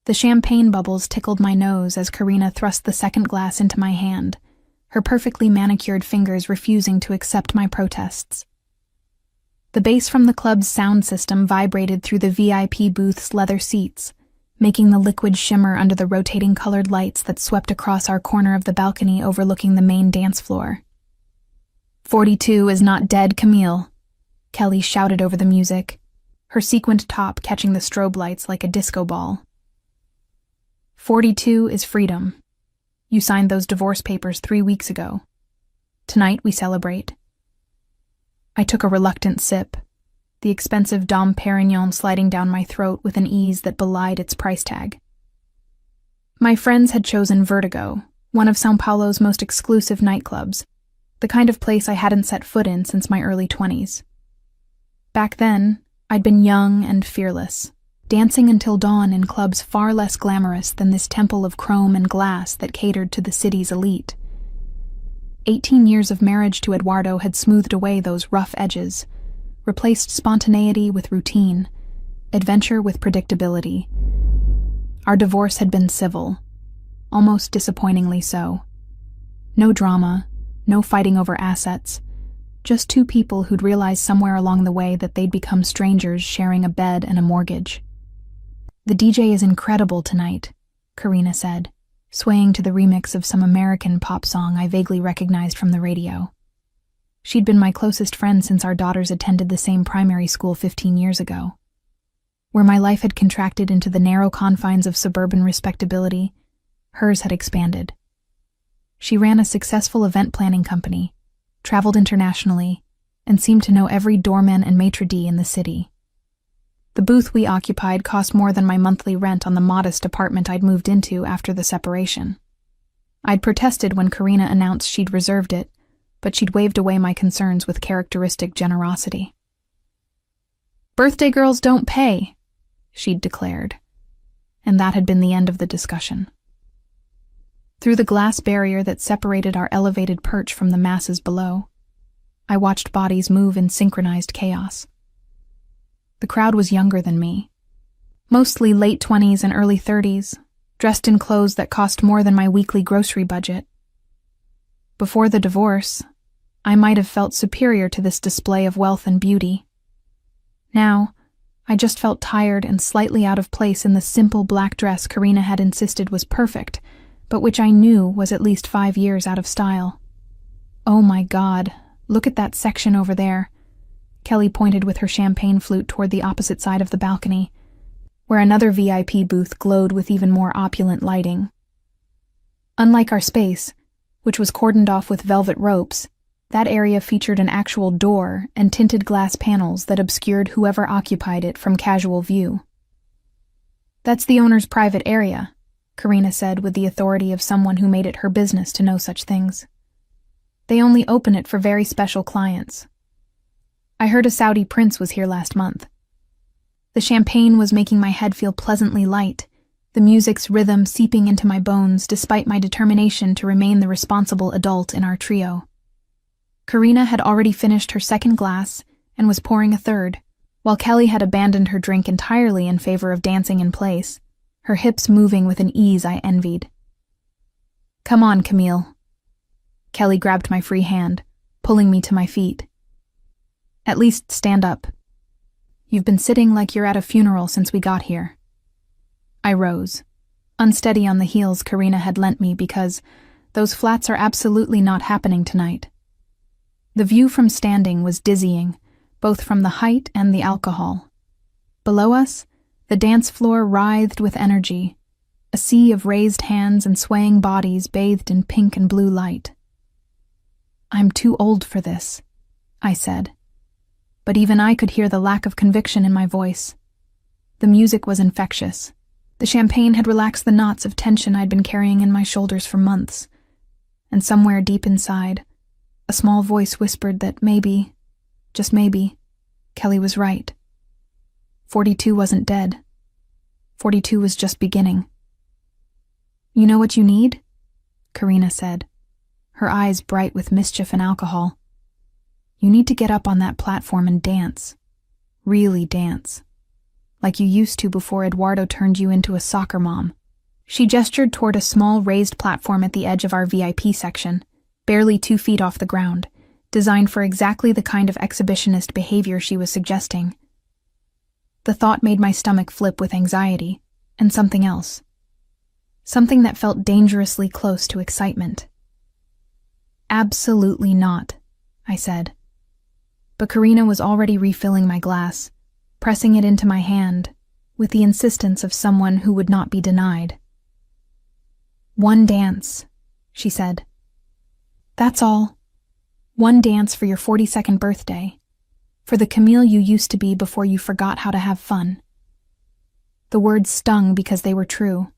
The champagne bubbles tickled my nose as Karina thrust the second glass into my hand, her perfectly manicured fingers refusing to accept my protests. The bass from the club's sound system vibrated through the VIP booth's leather seats, making the liquid shimmer under the rotating colored lights that swept across our corner of the balcony overlooking the main dance floor. 42 is not dead, Camille, Kelly shouted over the music, her sequined top catching the strobe lights like a disco ball. 42 is freedom. You signed those divorce papers 3 weeks ago. Tonight we celebrate. I took a reluctant sip, the expensive Dom Perignon sliding down my throat with an ease that belied its price tag. My friends had chosen Vertigo, one of São Paulo's most exclusive nightclubs, the kind of place I hadn't set foot in since my early 20s. Back then, I'd been young and fearless, dancing until dawn in clubs far less glamorous than this temple of chrome and glass that catered to the city's elite. 18 years of marriage to Eduardo had smoothed away those rough edges, replaced spontaneity with routine, adventure with predictability. Our divorce had been civil, almost disappointingly so. No drama, no fighting over assets, just two people who'd realized somewhere along the way that they'd become strangers sharing a bed and a mortgage. The DJ is incredible tonight, Karina said, swaying to the remix of some American pop song I vaguely recognized from the radio. She'd been my closest friend since our daughters attended the same primary school 15 years ago. Where my life had contracted into the narrow confines of suburban respectability, hers had expanded. She ran a successful event planning company, traveled internationally, and seemed to know every doorman and maitre d' in the city. The booth we occupied cost more than my monthly rent on the modest apartment I'd moved into after the separation. I'd protested when Karina announced she'd reserved it, but she'd waved away my concerns with characteristic generosity. "Birthday girls don't pay," she'd declared, and that had been the end of the discussion. Through the glass barrier that separated our elevated perch from the masses below, I watched bodies move in synchronized chaos. The crowd was younger than me, mostly late 20s and early 30s, dressed in clothes that cost more than my weekly grocery budget. Before the divorce, I might have felt superior to this display of wealth and beauty. Now, I just felt tired and slightly out of place in the simple black dress Karina had insisted was perfect, but which I knew was at least 5 years out of style. "Oh my God, look at that section over there." Kelly pointed with her champagne flute toward the opposite side of the balcony, where another VIP booth glowed with even more opulent lighting. Unlike our space, which was cordoned off with velvet ropes, that area featured an actual door and tinted glass panels that obscured whoever occupied it from casual view. "That's the owner's private area," Karina said with the authority of someone who made it her business to know such things. "They only open it for very special clients. I heard a Saudi prince was here last month." The champagne was making my head feel pleasantly light, the music's rhythm seeping into my bones despite my determination to remain the responsible adult in our trio. Karina had already finished her second glass and was pouring a third, while Kelly had abandoned her drink entirely in favor of dancing in place, her hips moving with an ease I envied. "Come on, Camille." Kelly grabbed my free hand, pulling me to my feet. "At least stand up. You've been sitting like you're at a funeral since we got here." I rose, unsteady on the heels Karina had lent me because those flats are absolutely not happening tonight. The view from standing was dizzying, both from the height and the alcohol. Below us, the dance floor writhed with energy, a sea of raised hands and swaying bodies bathed in pink and blue light. "I'm too old for this," I said. But even I could hear the lack of conviction in my voice. The music was infectious. The champagne had relaxed the knots of tension I'd been carrying in my shoulders for months. And somewhere deep inside, a small voice whispered that maybe, just maybe, Kelly was right. 42 wasn't dead. 42 was just beginning. "You know what you need?" Karina said, her eyes bright with mischief and alcohol. "You need to get up on that platform and dance. Really dance. like you used to before Eduardo turned you into a soccer mom." She gestured toward a small raised platform at the edge of our VIP section, barely 2 feet off the ground, designed for exactly the kind of exhibitionist behavior she was suggesting. The thought made my stomach flip with anxiety, and something else. Something that felt dangerously close to excitement. "Absolutely not," I said. But Karina was already refilling my glass, pressing it into my hand, with the insistence of someone who would not be denied. "One dance," she said. "That's all. One dance for your 42nd birthday, for the Camille you used to be before you forgot how to have fun." The words stung because they were true.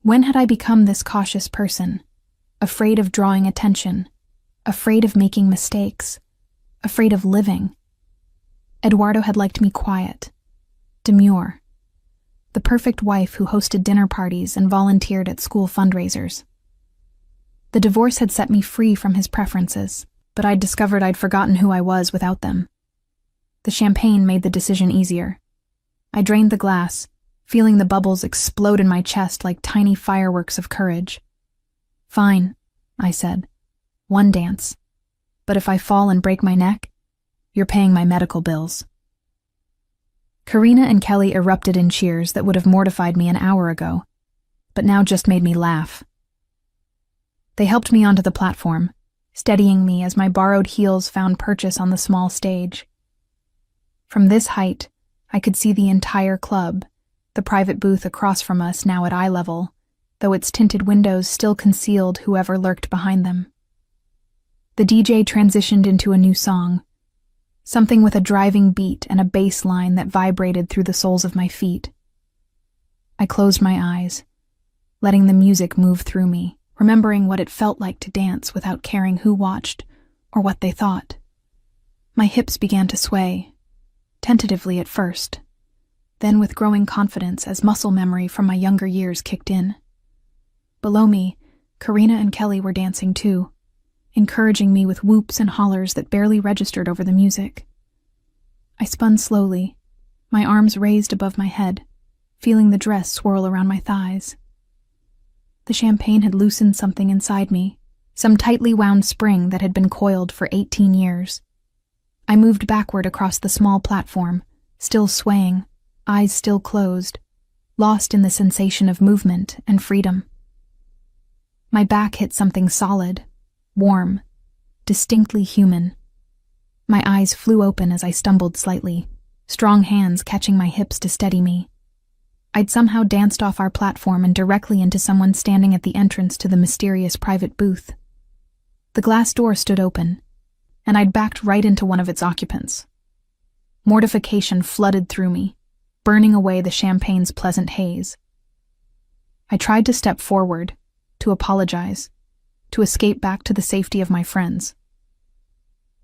When had I become this cautious person, afraid of drawing attention, afraid of making mistakes, afraid of living? Eduardo had liked me quiet, demure, the perfect wife who hosted dinner parties and volunteered at school fundraisers. The divorce had set me free from his preferences, but I'd discovered I'd forgotten who I was without them. The champagne made the decision easier. I drained the glass, feeling the bubbles explode in my chest like tiny fireworks of courage. "Fine," I said. "One dance. But if I fall and break my neck, you're paying my medical bills." Karina and Kelly erupted in cheers that would have mortified me an hour ago, but now just made me laugh. They helped me onto the platform, steadying me as my borrowed heels found purchase on the small stage. From this height, I could see the entire club, the private booth across from us now at eye level, though its tinted windows still concealed whoever lurked behind them. The DJ transitioned into a new song, something with a driving beat and a bass line that vibrated through the soles of my feet. I closed my eyes, letting the music move through me, remembering what it felt like to dance without caring who watched or what they thought. My hips began to sway, tentatively at first, then with growing confidence as muscle memory from my younger years kicked in. Below me, Karina and Kelly were dancing too, encouraging me with whoops and hollers that barely registered over the music. I spun slowly, my arms raised above my head, feeling the dress swirl around my thighs. The champagne had loosened something inside me, some tightly wound spring that had been coiled for 18 years. I moved backward across the small platform, still swaying, eyes still closed, lost in the sensation of movement and freedom. My back hit something solid, warm, distinctly human. My eyes flew open as I stumbled slightly, strong hands catching my hips to steady me. I'd somehow danced off our platform and directly into someone standing at the entrance to the mysterious private booth. The glass door stood open, and I'd backed right into one of its occupants. Mortification flooded through me, burning away the champagne's pleasant haze. I tried to step forward, to apologize, to escape back to the safety of my friends.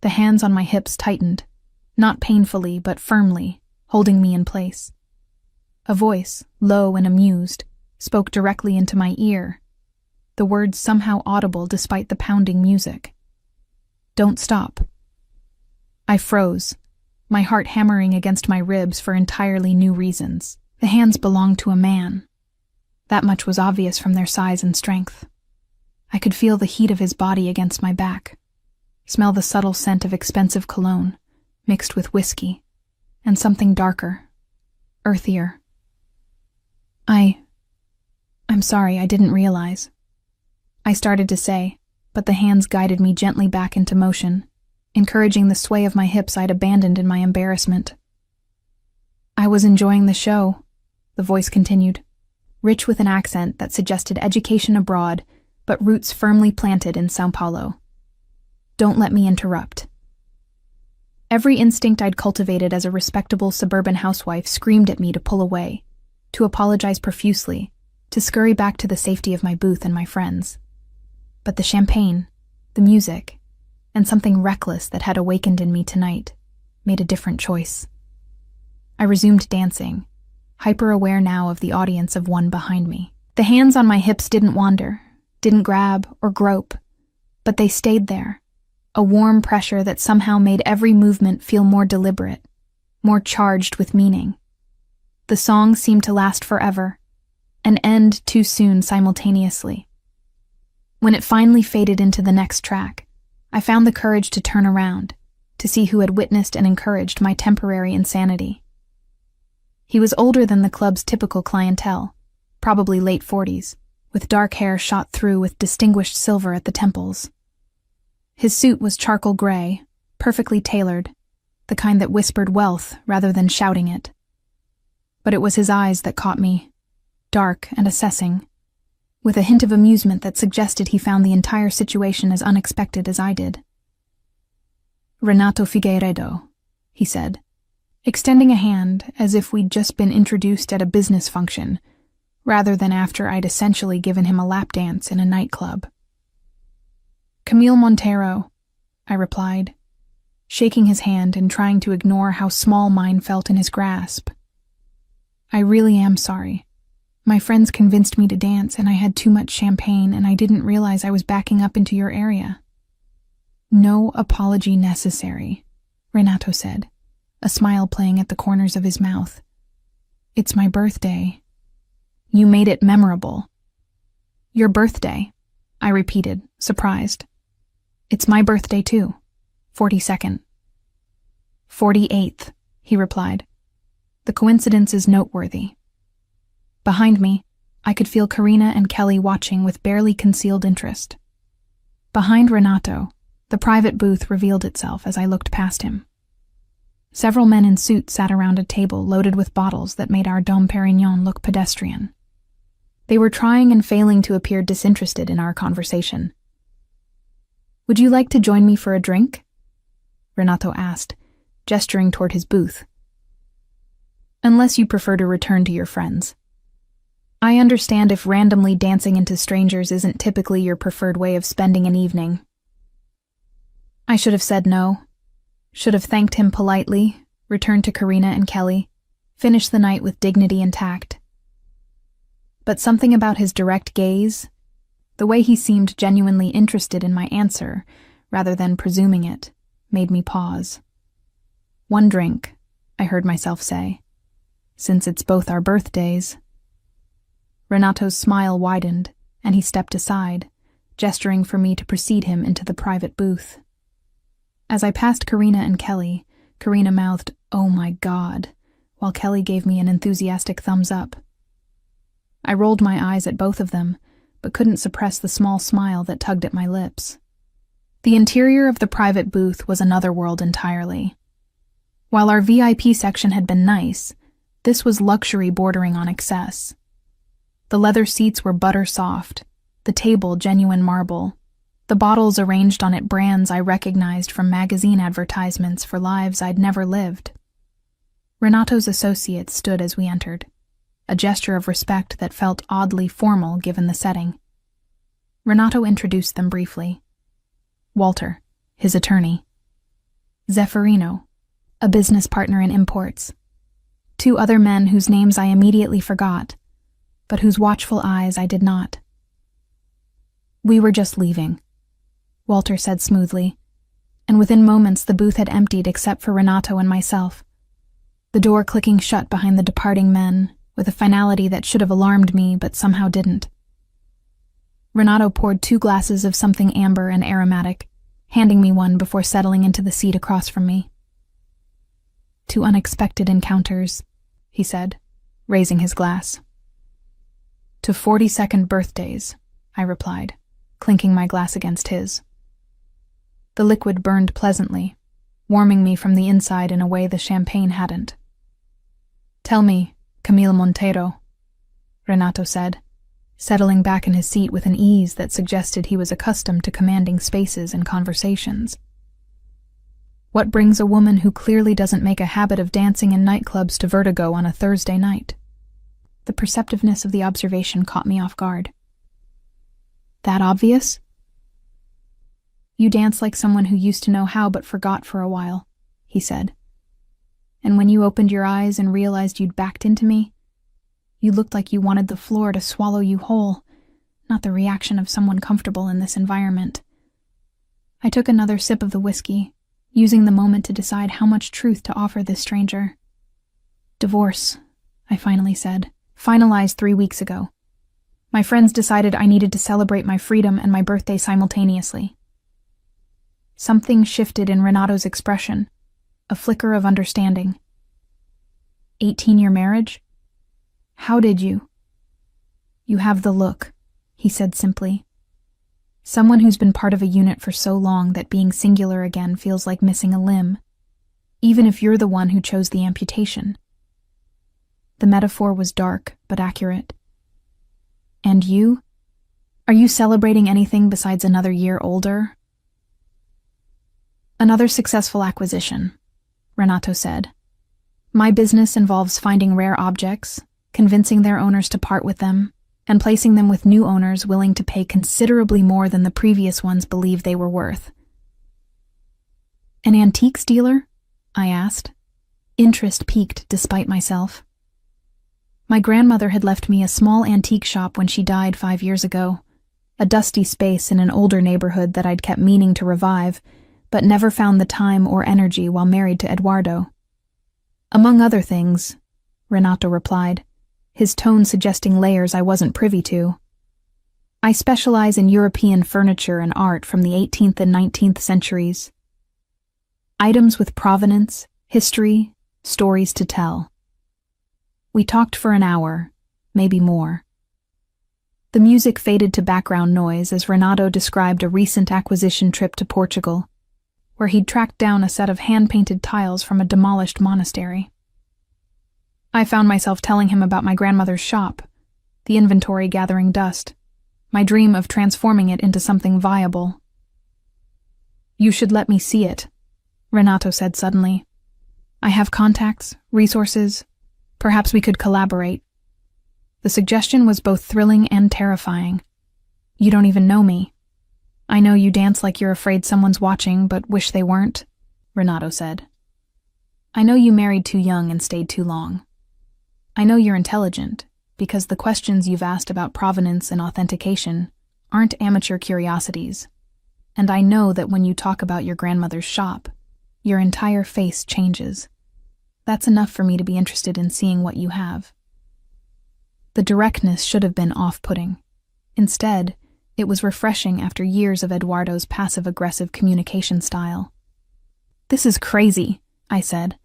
The hands on my hips tightened, not painfully but firmly, holding me in place. A voice, low and amused, spoke directly into my ear, the words somehow audible despite the pounding music. "Don't stop." I froze, my heart hammering against my ribs for entirely new reasons. The hands belonged to a man. That much was obvious from their size and strength. I could feel the heat of his body against my back, smell the subtle scent of expensive cologne, mixed with whiskey, and something darker, earthier. I'm sorry, I didn't realize. I started to say, but the hands guided me gently back into motion, encouraging the sway of my hips I'd abandoned in my embarrassment. "I was enjoying the show," the voice continued, rich with an accent that suggested education abroad, but roots firmly planted in São Paulo. "Don't let me interrupt." Every instinct I'd cultivated as a respectable suburban housewife screamed at me to pull away, to apologize profusely, to scurry back to the safety of my booth and my friends. But the champagne, the music, and something reckless that had awakened in me tonight made a different choice. I resumed dancing, hyper-aware now of the audience of one behind me. The hands on my hips didn't wander, didn't grab or grope, but they stayed there, a warm pressure that somehow made every movement feel more deliberate, more charged with meaning. The song seemed to last forever, and end too soon simultaneously. When it finally faded into the next track, I found the courage to turn around, to see who had witnessed and encouraged my temporary insanity. He was older than the club's typical clientele, probably late 40s, with dark hair shot through with distinguished silver at the temples. His suit was charcoal gray, perfectly tailored, the kind that whispered wealth rather than shouting it. But it was his eyes that caught me, dark and assessing, with a hint of amusement that suggested he found the entire situation as unexpected as I did. "Renato Figueiredo," he said, extending a hand as if we'd just been introduced at a business function, rather than after I'd essentially given him a lap dance in a nightclub. "Camille Montero," I replied, shaking his hand and trying to ignore how small mine felt in his grasp. "I really am sorry. My friends convinced me to dance and I had too much champagne and I didn't realize I was backing up into your area." "No apology necessary," Renato said, a smile playing at the corners of his mouth. "It's my birthday." "You made it memorable." "Your birthday," I repeated, surprised. "It's my birthday too. 42nd. 48th, he replied. The coincidence is noteworthy. Behind me, I could feel Karina and Kelly watching with barely concealed interest. Behind Renato, the private booth revealed itself as I looked past him. Several men in suits sat around a table loaded with bottles that made our Dom Perignon look pedestrian. They were trying and failing to appear disinterested in our conversation. "Would you like to join me for a drink?" Renato asked, gesturing toward his booth. "Unless you prefer to return to your friends. I understand if randomly dancing into strangers isn't typically your preferred way of spending an evening." I should have said no. Should have thanked him politely, returned to Karina and Kelly, finished the night with dignity intact. But something about his direct gaze, the way he seemed genuinely interested in my answer, rather than presuming it, made me pause. "One drink," I heard myself say, "since it's both our birthdays." Renato's smile widened, and he stepped aside, gesturing for me to precede him into the private booth. As I passed Karina and Kelly, Karina mouthed, "Oh my God," while Kelly gave me an enthusiastic thumbs up. I rolled my eyes at both of them, but couldn't suppress the small smile that tugged at my lips. The interior of the private booth was another world entirely. While our VIP section had been nice, this was luxury bordering on excess. The leather seats were butter soft, the table genuine marble, the bottles arranged on it brands I recognized from magazine advertisements for lives I'd never lived. Renato's associates stood as we entered, a gesture of respect that felt oddly formal given the setting. Renato introduced them briefly. Walter, his attorney. Zeffirino, a business partner in imports. Two other men whose names I immediately forgot, but whose watchful eyes I did not. "We were just leaving," Walter said smoothly, and within moments the booth had emptied except for Renato and myself, the door clicking shut behind the departing men, with a finality that should have alarmed me but somehow didn't. Renato poured 2 glasses of something amber and aromatic, handing me one before settling into the seat across from me. "To unexpected encounters," he said, raising his glass. "To 42nd birthdays," I replied, clinking my glass against his. The liquid burned pleasantly, warming me from the inside in a way the champagne hadn't. "Tell me, Camille Montero," Renato said, settling back in his seat with an ease that suggested he was accustomed to commanding spaces and conversations. "What brings a woman who clearly doesn't make a habit of dancing in nightclubs to vertigo on a Thursday night?" The perceptiveness of the observation caught me off guard. "That obvious?" "You dance like someone who used to know how but forgot for a while," he said. "And when you opened your eyes and realized you'd backed into me, you looked like you wanted the floor to swallow you whole, not the reaction of someone comfortable in this environment." I took another sip of the whiskey, using the moment to decide how much truth to offer this stranger. "Divorce," I finally said. Finalized 3 weeks ago. My friends decided I needed to celebrate my freedom and my birthday simultaneously. Something shifted in Renato's expression, a flicker of understanding. 18-year marriage? How did you? You have the look, he said simply. Someone who's been part of a unit for so long that being singular again feels like missing a limb, even if you're the one who chose the amputation. The metaphor was dark, but accurate. And you? Are you celebrating anything besides another year older? Another successful acquisition, Renato said. My business involves finding rare objects, convincing their owners to part with them, and placing them with new owners willing to pay considerably more than the previous ones believed they were worth. An antiques dealer? I asked. Interest piqued despite myself. My grandmother had left me a small antique shop when she died 5 years ago, a dusty space in an older neighborhood that I'd kept meaning to revive, but never found the time or energy while married to Eduardo. Among other things, Renato replied, his tone suggesting layers I wasn't privy to. I specialize in European furniture and art from the 18th and 19th centuries. Items with provenance, history, stories to tell. We talked for an hour, maybe more. The music faded to background noise as Renato described a recent acquisition trip to Portugal, where he'd tracked down a set of hand-painted tiles from a demolished monastery. I found myself telling him about my grandmother's shop, the inventory gathering dust, my dream of transforming it into something viable. You should let me see it, Renato said suddenly. I have contacts, resources. Perhaps we could collaborate. The suggestion was both thrilling and terrifying. You don't even know me. I know you dance like you're afraid someone's watching, but wish they weren't, Renato said. I know you married too young and stayed too long. I know you're intelligent, because the questions you've asked about provenance and authentication aren't amateur curiosities. And I know that when you talk about your grandmother's shop, your entire face changes. That's enough for me to be interested in seeing what you have. The directness should have been off-putting. Instead, it was refreshing after years of Eduardo's passive-aggressive communication style. This is crazy, I said.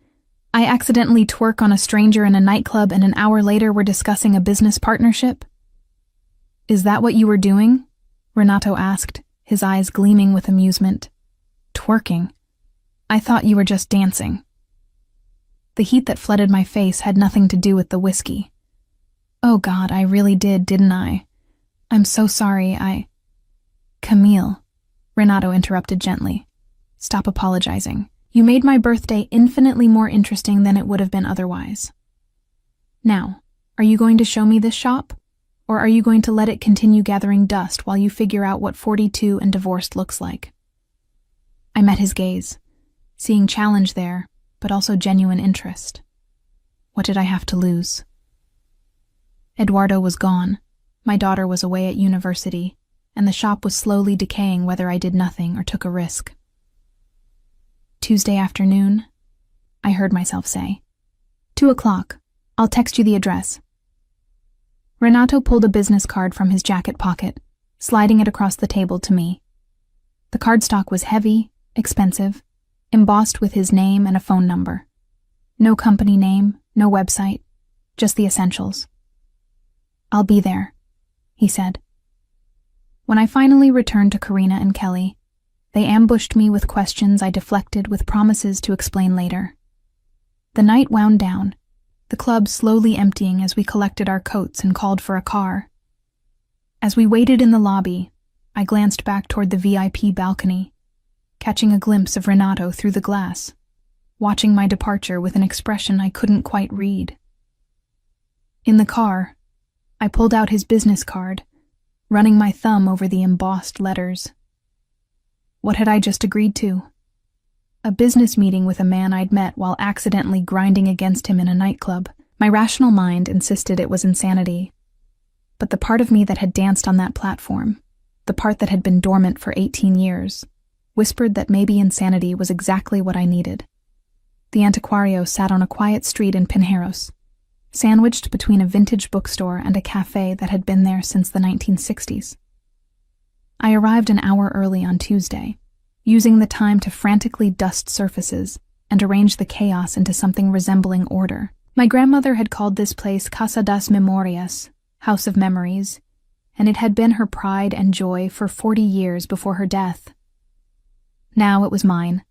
I accidentally twerk on a stranger in a nightclub and an hour later we're discussing a business partnership? Is that what you were doing? Renato asked, his eyes gleaming with amusement. Twerking? I thought you were just dancing. The heat that flooded my face had nothing to do with the whiskey. Oh God, I really did, didn't I? I'm so sorry, Camille, Renato interrupted gently. Stop apologizing. You made my birthday infinitely more interesting than it would have been otherwise. Now, are you going to show me this shop? Or are you going to let it continue gathering dust while you figure out what 42 and divorced looks like? I met his gaze, seeing challenge there, but also genuine interest. What did I have to lose? Eduardo was gone, my daughter was away at university, and the shop was slowly decaying whether I did nothing or took a risk. Tuesday afternoon, I heard myself say. 2 o'clock. I'll text you the address. Renato pulled a business card from his jacket pocket, sliding it across the table to me. The cardstock was heavy, expensive, embossed with his name and a phone number. No company name, no website, just the essentials. I'll be there, he said. When I finally returned to Karina and Kelly, they ambushed me with questions I deflected with promises to explain later. The night wound down, the club slowly emptying as we collected our coats and called for a car. As we waited in the lobby, I glanced back toward the VIP balcony, catching a glimpse of Renato through the glass, watching my departure with an expression I couldn't quite read. In the car, I pulled out his business card, running my thumb over the embossed letters. What had I just agreed to? A business meeting with a man I'd met while accidentally grinding against him in a nightclub. My rational mind insisted it was insanity. But the part of me that had danced on that platform, the part that had been dormant for 18 years, whispered that maybe insanity was exactly what I needed. The antiquario sat on a quiet street in Pinheiros, sandwiched between a vintage bookstore and a cafe that had been there since the 1960s. I arrived an hour early on Tuesday, using the time to frantically dust surfaces and arrange the chaos into something resembling order. My grandmother had called this place Casa das Memorias, House of Memories, and it had been her pride and joy for 40 years before her death. Now it was mine,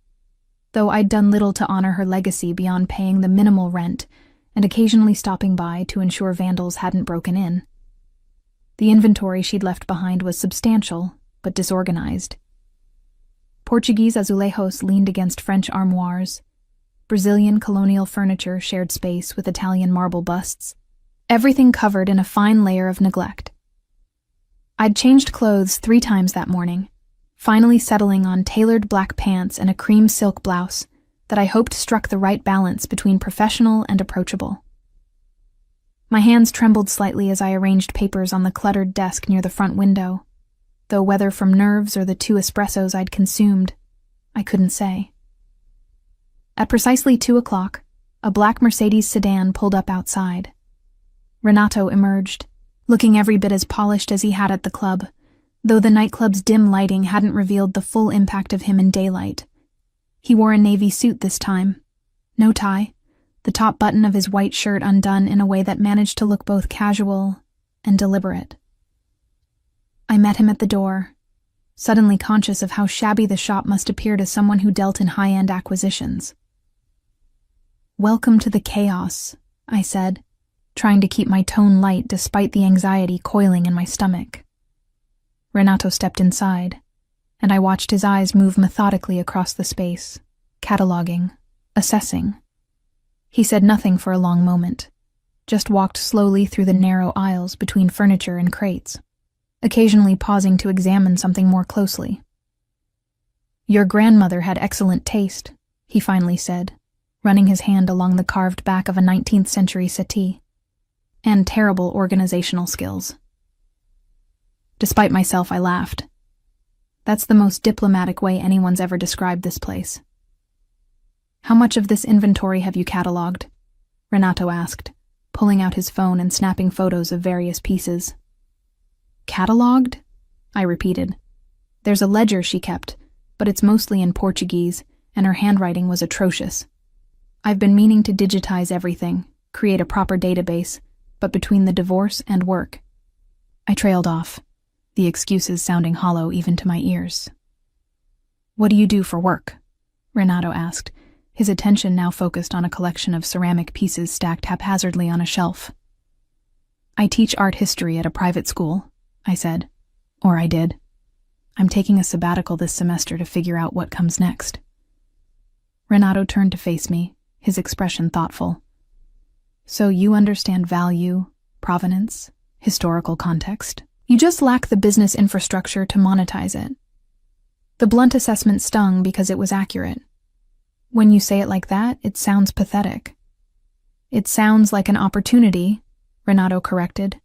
though I'd done little to honor her legacy beyond paying the minimal rent and occasionally stopping by to ensure vandals hadn't broken in. The inventory she'd left behind was substantial, but disorganized. Portuguese azulejos leaned against French armoires. Brazilian colonial furniture shared space with Italian marble busts, everything covered in a fine layer of neglect. I'd changed clothes 3 times that morning, finally settling on tailored black pants and a cream silk blouse that I hoped struck the right balance between professional and approachable. My hands trembled slightly as I arranged papers on the cluttered desk near the front window, though whether from nerves or the 2 espressos I'd consumed, I couldn't say. At precisely 2 o'clock, a black Mercedes sedan pulled up outside. Renato emerged, looking every bit as polished as he had at the club, though the nightclub's dim lighting hadn't revealed the full impact of him in daylight. He wore a navy suit this time. No tie, the top button of his white shirt undone in a way that managed to look both casual and deliberate. I met him at the door, suddenly conscious of how shabby the shop must appear to someone who dealt in high-end acquisitions. "Welcome to the chaos," I said, trying to keep my tone light despite the anxiety coiling in my stomach. Renato stepped inside, and I watched his eyes move methodically across the space, cataloging, assessing. He said nothing for a long moment, just walked slowly through the narrow aisles between furniture and crates, occasionally pausing to examine something more closely. "Your grandmother had excellent taste," he finally said, running his hand along the carved back of a 19th century settee, "and terrible organizational skills." Despite myself, I laughed. That's the most diplomatic way anyone's ever described this place. "How much of this inventory have you cataloged?" Renato asked, pulling out his phone and snapping photos of various pieces. "Cataloged?" I repeated. "There's a ledger she kept, but it's mostly in Portuguese, and her handwriting was atrocious. I've been meaning to digitize everything, create a proper database, but between the divorce and work." I trailed off, the excuses sounding hollow even to my ears. "What do you do for work?" Renato asked, his attention now focused on a collection of ceramic pieces stacked haphazardly on a shelf. "I teach art history at a private school," I said. Or I did. "I'm taking a sabbatical this semester to figure out what comes next." Renato turned to face me, his expression thoughtful. "So you understand value, provenance, historical context? You just lack the business infrastructure to monetize it." The blunt assessment stung because it was accurate. "When you say it like that, it sounds pathetic." "It sounds like an opportunity," Renato corrected.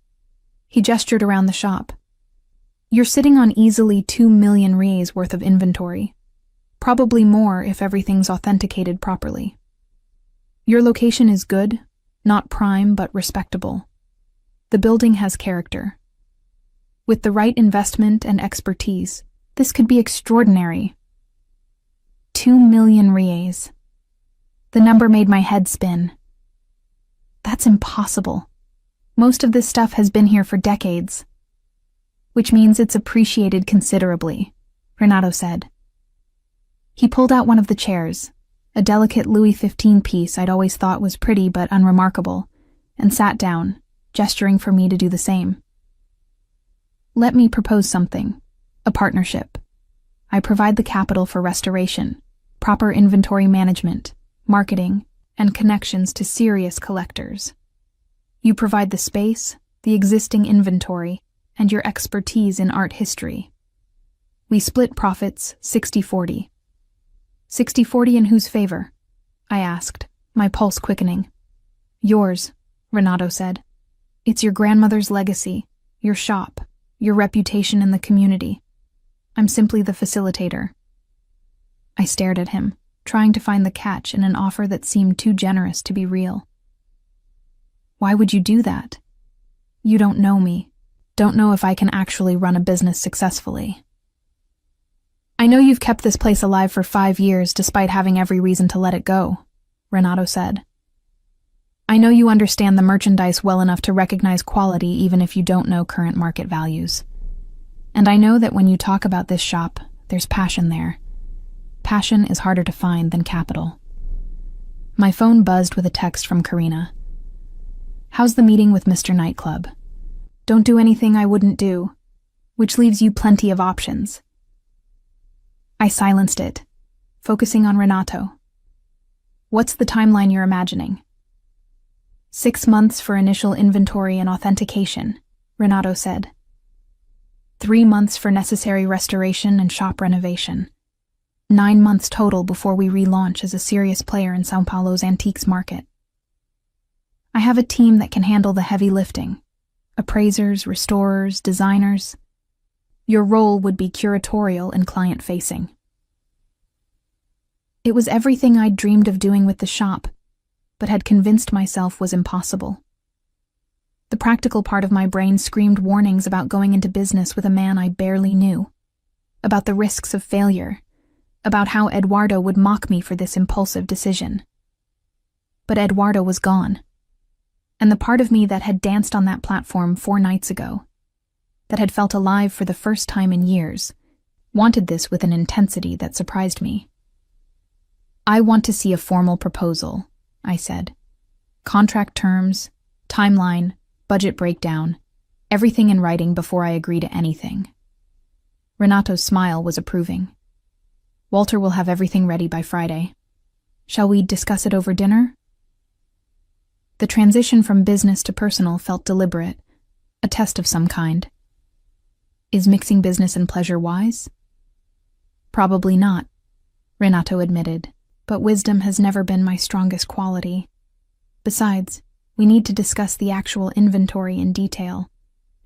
He gestured around the shop. "You're sitting on easily 2 million reais worth of inventory. Probably more if everything's authenticated properly. Your location is good, not prime but respectable. The building has character. With the right investment and expertise, this could be extraordinary." 2 million reais. The number made my head spin. That's impossible. Most of this stuff has been here for decades. "Which means it's appreciated considerably," Renato said. He pulled out one of the chairs, a delicate Louis XV piece I'd always thought was pretty but unremarkable, and sat down, gesturing for me to do the same. "Let me propose something. A partnership. I provide the capital for restoration, proper inventory management, marketing, and connections to serious collectors. You provide the space, the existing inventory, and your expertise in art history. We split profits 60-40. 60-40 in whose favor?" I asked, my pulse quickening. "Yours," Renato said. "It's your grandmother's legacy, your shop, your reputation in the community. I'm simply the facilitator." I stared at him, trying to find the catch in an offer that seemed too generous to be real. Why would you do that? You don't know me. Don't know if I can actually run a business successfully. I know you've kept this place alive for 5 years despite having every reason to let it go, Renato said. I know you understand the merchandise well enough to recognize quality even if you don't know current market values. And I know that when you talk about this shop, there's passion there. Passion is harder to find than capital. My phone buzzed with a text from Karina. How's the meeting with Mr. Nightclub? Don't do anything I wouldn't do, which leaves you plenty of options. I silenced it, focusing on Renato. What's the timeline you're imagining? 6 months for initial inventory and authentication, Renato said. 3 months for necessary restoration and shop renovation. 9 months total before we relaunch as a serious player in São Paulo's antiques market. I have a team that can handle the heavy lifting. Appraisers, restorers, designers. Your role would be curatorial and client-facing. It was everything I'd dreamed of doing with the shop, but had convinced myself was impossible. The practical part of my brain screamed warnings about going into business with a man I barely knew, about the risks of failure, about how Eduardo would mock me for this impulsive decision. But Eduardo was gone, and the part of me that had danced on that platform 4 nights ago, that had felt alive for the first time in years, wanted this with an intensity that surprised me. I want to see a formal proposal, I said. Contract terms, timeline, budget breakdown, everything in writing before I agree to anything. Renato's smile was approving. Walter will have everything ready by Friday. Shall we discuss it over dinner? The transition from business to personal felt deliberate, a test of some kind. Is mixing business and pleasure wise? Probably not, Renato admitted, but wisdom has never been my strongest quality. Besides, we need to discuss the actual inventory in detail,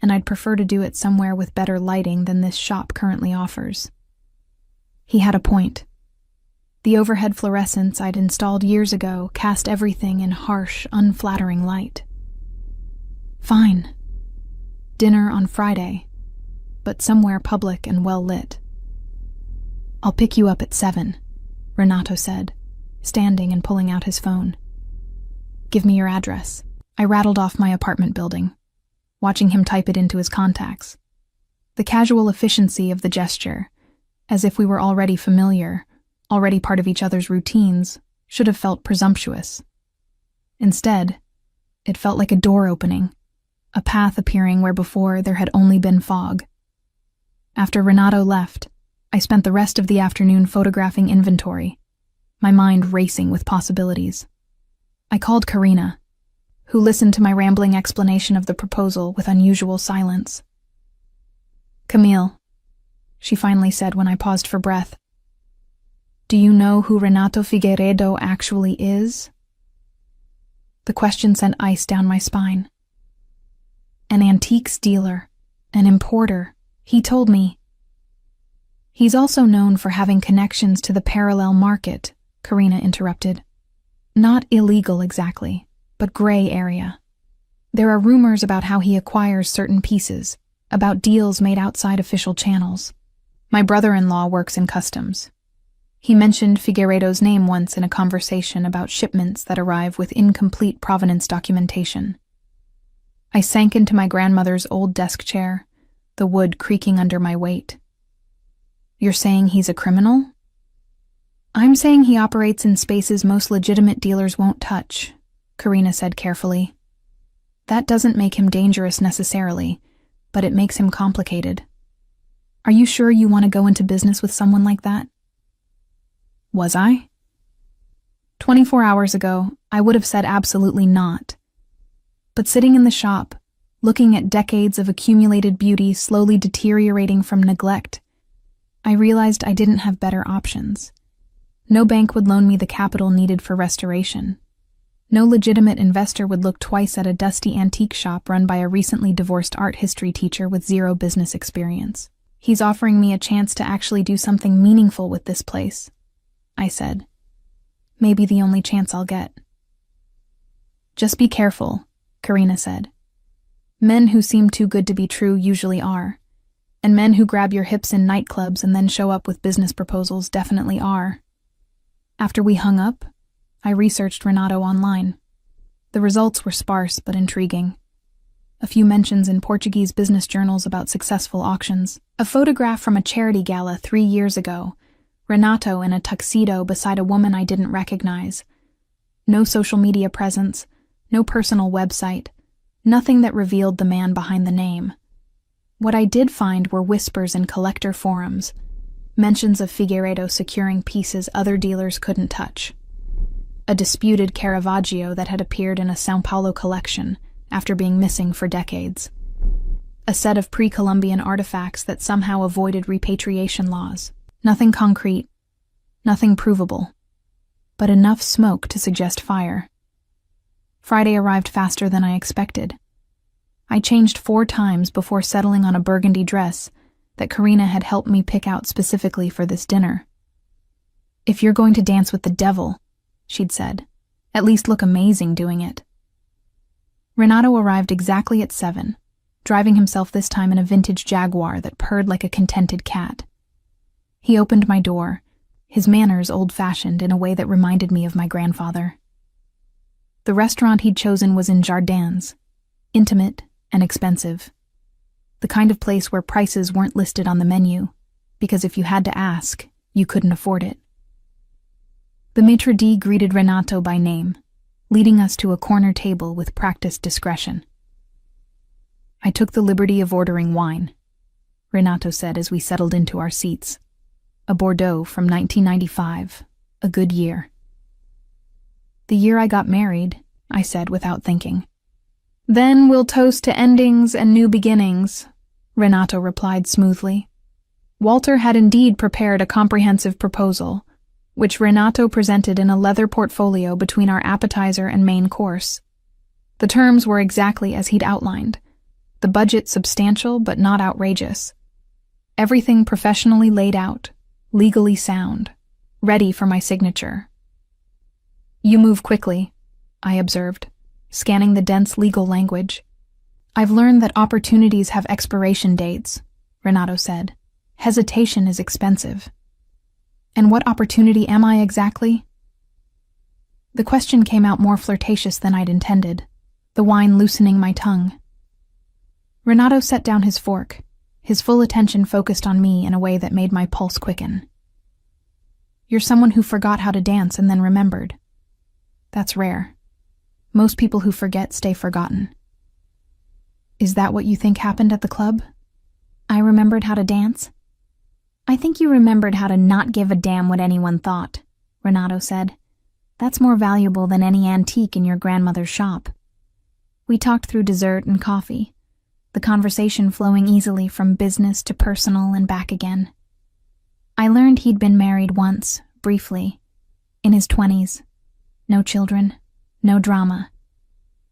and I'd prefer to do it somewhere with better lighting than this shop currently offers. He had a point. The overhead fluorescents I'd installed years ago cast everything in harsh, unflattering light. Fine. Dinner on Friday, but somewhere public and well lit. I'll pick you up at 7, Renato said, standing and pulling out his phone. Give me your address. I rattled off my apartment building, watching him type it into his contacts. The casual efficiency of the gesture, as if we were already familiar, already part of each other's routines, should have felt presumptuous. Instead, it felt like a door opening, a path appearing where before there had only been fog. After Renato left, I spent the rest of the afternoon photographing inventory, my mind racing with possibilities. I called Karina, who listened to my rambling explanation of the proposal with unusual silence. Camille, she finally said when I paused for breath. Do you know who Renato Figueiredo actually is? The question sent ice down my spine. An antiques dealer, an importer, he told me. He's also known for having connections to the parallel market, Karina interrupted. Not illegal exactly, but gray area. There are rumors about how he acquires certain pieces, about deals made outside official channels. My brother-in-law works in customs. He mentioned Figueiredo's name once in a conversation about shipments that arrive with incomplete provenance documentation. I sank into my grandmother's old desk chair, the wood creaking under my weight. You're saying he's a criminal? I'm saying he operates in spaces most legitimate dealers won't touch, Karina said carefully. That doesn't make him dangerous necessarily, but it makes him complicated. Are you sure you want to go into business with someone like that? Was I? 24 hours ago, I would have said absolutely not. But sitting in the shop, looking at decades of accumulated beauty slowly deteriorating from neglect, I realized I didn't have better options. No bank would loan me the capital needed for restoration. No legitimate investor would look twice at a dusty antique shop run by a recently divorced art history teacher with 0 business experience. He's offering me a chance to actually do something meaningful with this place, I said. Maybe the only chance I'll get. Just be careful, Karina said. Men who seem too good to be true usually are, and men who grab your hips in nightclubs and then show up with business proposals definitely are. After we hung up, I researched Renato online. The results were sparse but intriguing. A few mentions in Portuguese business journals about successful auctions. A photograph from a charity gala 3 years ago, Renato in a tuxedo beside a woman I didn't recognize. No social media presence, no personal website, nothing that revealed the man behind the name. What I did find were whispers in collector forums, mentions of Figueiredo securing pieces other dealers couldn't touch. A disputed Caravaggio that had appeared in a São Paulo collection after being missing for decades. A set of pre-Columbian artifacts that somehow avoided repatriation laws. Nothing concrete, nothing provable, but enough smoke to suggest fire. Friday arrived faster than I expected. I changed 4 times before settling on a burgundy dress that Karina had helped me pick out specifically for this dinner. "If you're going to dance with the devil," she'd said, "at least look amazing doing it." Renato arrived exactly at 7, driving himself this time in a vintage Jaguar that purred like a contented cat. He opened my door, his manners old-fashioned in a way that reminded me of my grandfather. The restaurant he'd chosen was in Jardins, intimate and expensive. The kind of place where prices weren't listed on the menu, because if you had to ask, you couldn't afford it. The maitre d' greeted Renato by name, leading us to a corner table with practiced discretion. "I took the liberty of ordering wine," Renato said as we settled into our seats. "A Bordeaux from 1995, a good year." "The year I got married," I said without thinking. "Then we'll toast to endings and new beginnings," Renato replied smoothly. Walter had indeed prepared a comprehensive proposal, which Renato presented in a leather portfolio between our appetizer and main course. The terms were exactly as he'd outlined, the budget substantial but not outrageous. Everything professionally laid out, legally sound, ready for my signature. "You move quickly," I observed, scanning the dense legal language. "I've learned that opportunities have expiration dates," Renato said. "Hesitation is expensive." "And what opportunity am I exactly?" The question came out more flirtatious than I'd intended, the wine loosening my tongue. Renato set down his fork, his full attention focused on me in a way that made my pulse quicken. "You're someone who forgot how to dance and then remembered. That's rare. Most people who forget stay forgotten." "Is that what you think happened at the club?" "I remembered how to dance?" "I think you remembered how to not give a damn what anyone thought," Renato said. "That's more valuable than any antique in your grandmother's shop." We talked through dessert and coffee, the conversation flowing easily from business to personal and back again. I learned he'd been married once, briefly, in his 20s. No children, no drama.